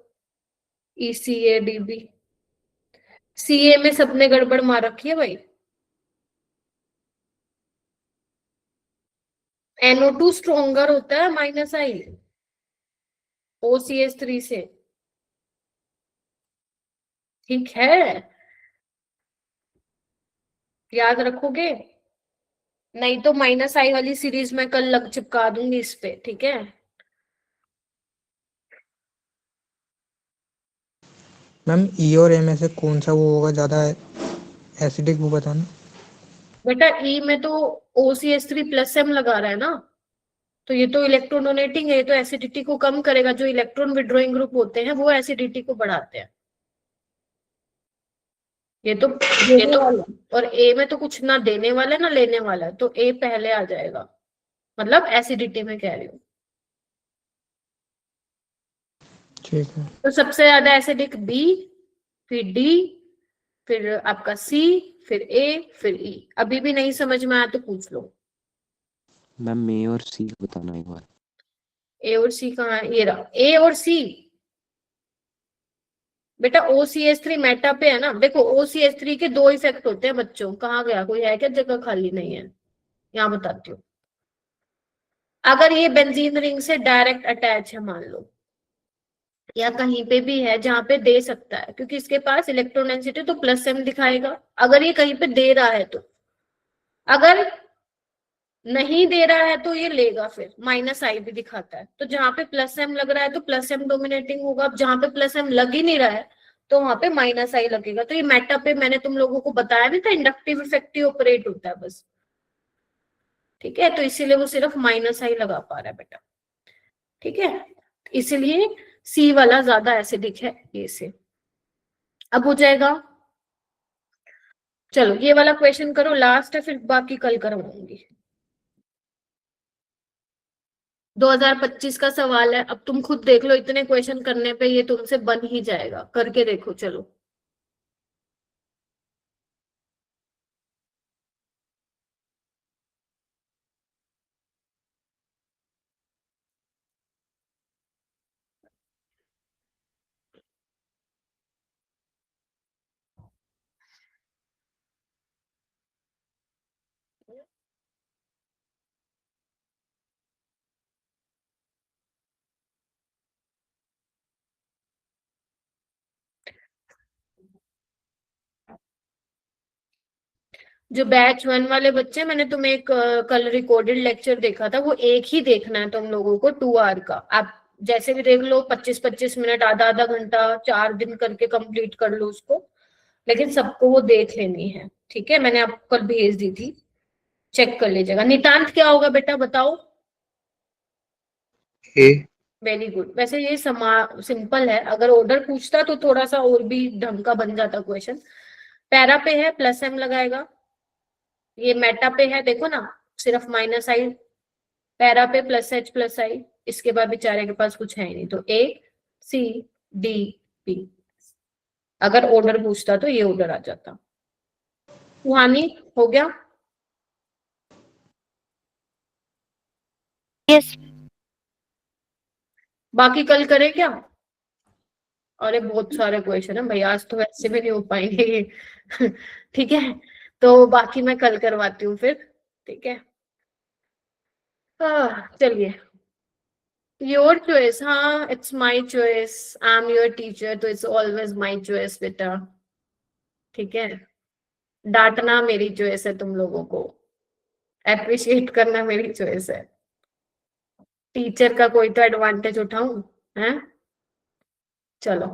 ECADB, CA में सबने गड़बड़ मार रखी है भाई। NO2 स्ट्रोंगर होता है -I OCH3 से, ठीक है, याद रखोगे। नहीं तो -I वाली सीरीज में कल लग चिपका दूंगी इस पे, ठीक है। मैम ई और एम में से कौन सा वो होगा ज्यादा एसिडिक, वो बताना। बेटा E में तो OCH3 +M लगा रहा है ना, तो ये तो इलेक्ट्रॉन डोनेटिंग है, ये तो एसिडिटी को कम करेगा। जो इलेक्ट्रॉन विड्रॉइंग ग्रुप होते हैं वो एसिडिटी को बढ़ाते हैं, ये तो देने वाला है। और A में तो कुछ ना देने वाला है ना लेने वाला है, तो A पहले आ जाएगा, मतलब एसिडिटी में कह रही हूँ। ठीक है। तो सबसे ज्यादा एसिडिक B, फिर D, फिर आपका C, फिर A, फिर E। अभी भी नहीं समझ में आया तो पूछ लो। मैम ए और सी बताना एक बार। A और C कहाँ है, ये रहा A और C। बेटा OCH3 मेटा पे है ना, देखो OCH3 के दो इफेक्ट होते हैं बच्चों, कहाँ गया, कोई है क्या, जगह खाली नहीं है, यहाँ बताती हूँ। अगर ये बेंजीन रिंग से डायरेक्ट अटैच है मान लो, या कहीं पे भी है जहां पे दे सकता है, क्योंकि इसके पास इलेक्ट्रॉन डेंसिटी तो +M दिखाएगा, अगर ये कहीं पे दे रहा है तो। अगर नहीं दे रहा है तो ये लेगा, फिर -I भी दिखाता है, तो जहां पे +M लग रहा है तो +M डोमिनेटिंग होगा। अब जहां पे +M लग ही नहीं रहा है तो वहां पे -I लगेगा। तो ये मेटा पे मैंने तुम लोगों को बताया नहीं था, इंडक्टिव इफेक्ट ही ऑपरेट होता है बस, ठीक है। तो इसीलिए वो सिर्फ -I लगा पा रहा है बेटा, ठीक है। इसीलिए C वाला ज्यादा एसिडिक है ए से। अब हो जाएगा, चलो ये वाला क्वेश्चन करो, लास्ट है, फिर बाकी कल करवाऊंगी। 2025 का सवाल है, अब तुम खुद देख लो, इतने क्वेश्चन करने पे ये तुमसे बन ही जाएगा, करके देखो चलो। जो बैच 1 वाले बच्चे, मैंने तुम्हें एक कल रिकॉर्डेड लेक्चर देखा था, वो एक ही देखना है तुम लोगों को 2 आवर का। आप जैसे भी देख लो, 25-25 मिनट, आधा आधा घंटा, 4 दिन करके कंप्लीट कर लो उसको, लेकिन सबको वो देख लेनी है, ठीक है। मैंने आपको कल भेज दी थी, चेक कर लीजिएगा। नितांत क्या होगा बेटा बताओ? ए। Very good. वैसे ये सिंपल है, अगर ऑर्डर पूछता तो थोड़ा सा और भी ढंग का बन जाता क्वेश्चन। पैरा पे है प्लस एम लगाएगा, ये मेटा पे है देखो ना, सिर्फ माइनस आई, पैरा पे प्लस एच प्लस आई, इसके बाद बेचारे के पास कुछ है ही नहीं, तो ए सी डी पी। अगर ऑर्डर पूछता तो ये ऑर्डर आ जाता। सुहानी हो गया? यस। बाकी कल करें क्या? अरे बहुत सारे क्वेश्चन है भाई, आज तो वैसे भी नहीं हो पाएंगे ये ठीक है, तो बाकी मैं कल करवाती हूँ फिर, ठीक है। चलिए, योर चॉइस। हाँ, it's my choice, I am your teacher, तो इट्स ऑलवेज माय चॉइस बेटा, ठीक है। डांटना मेरी चॉइस है, तुम लोगों को अप्रिशिएट करना मेरी चॉइस है। टीचर का कोई तो एडवांटेज उठाऊं, हैं? चलो।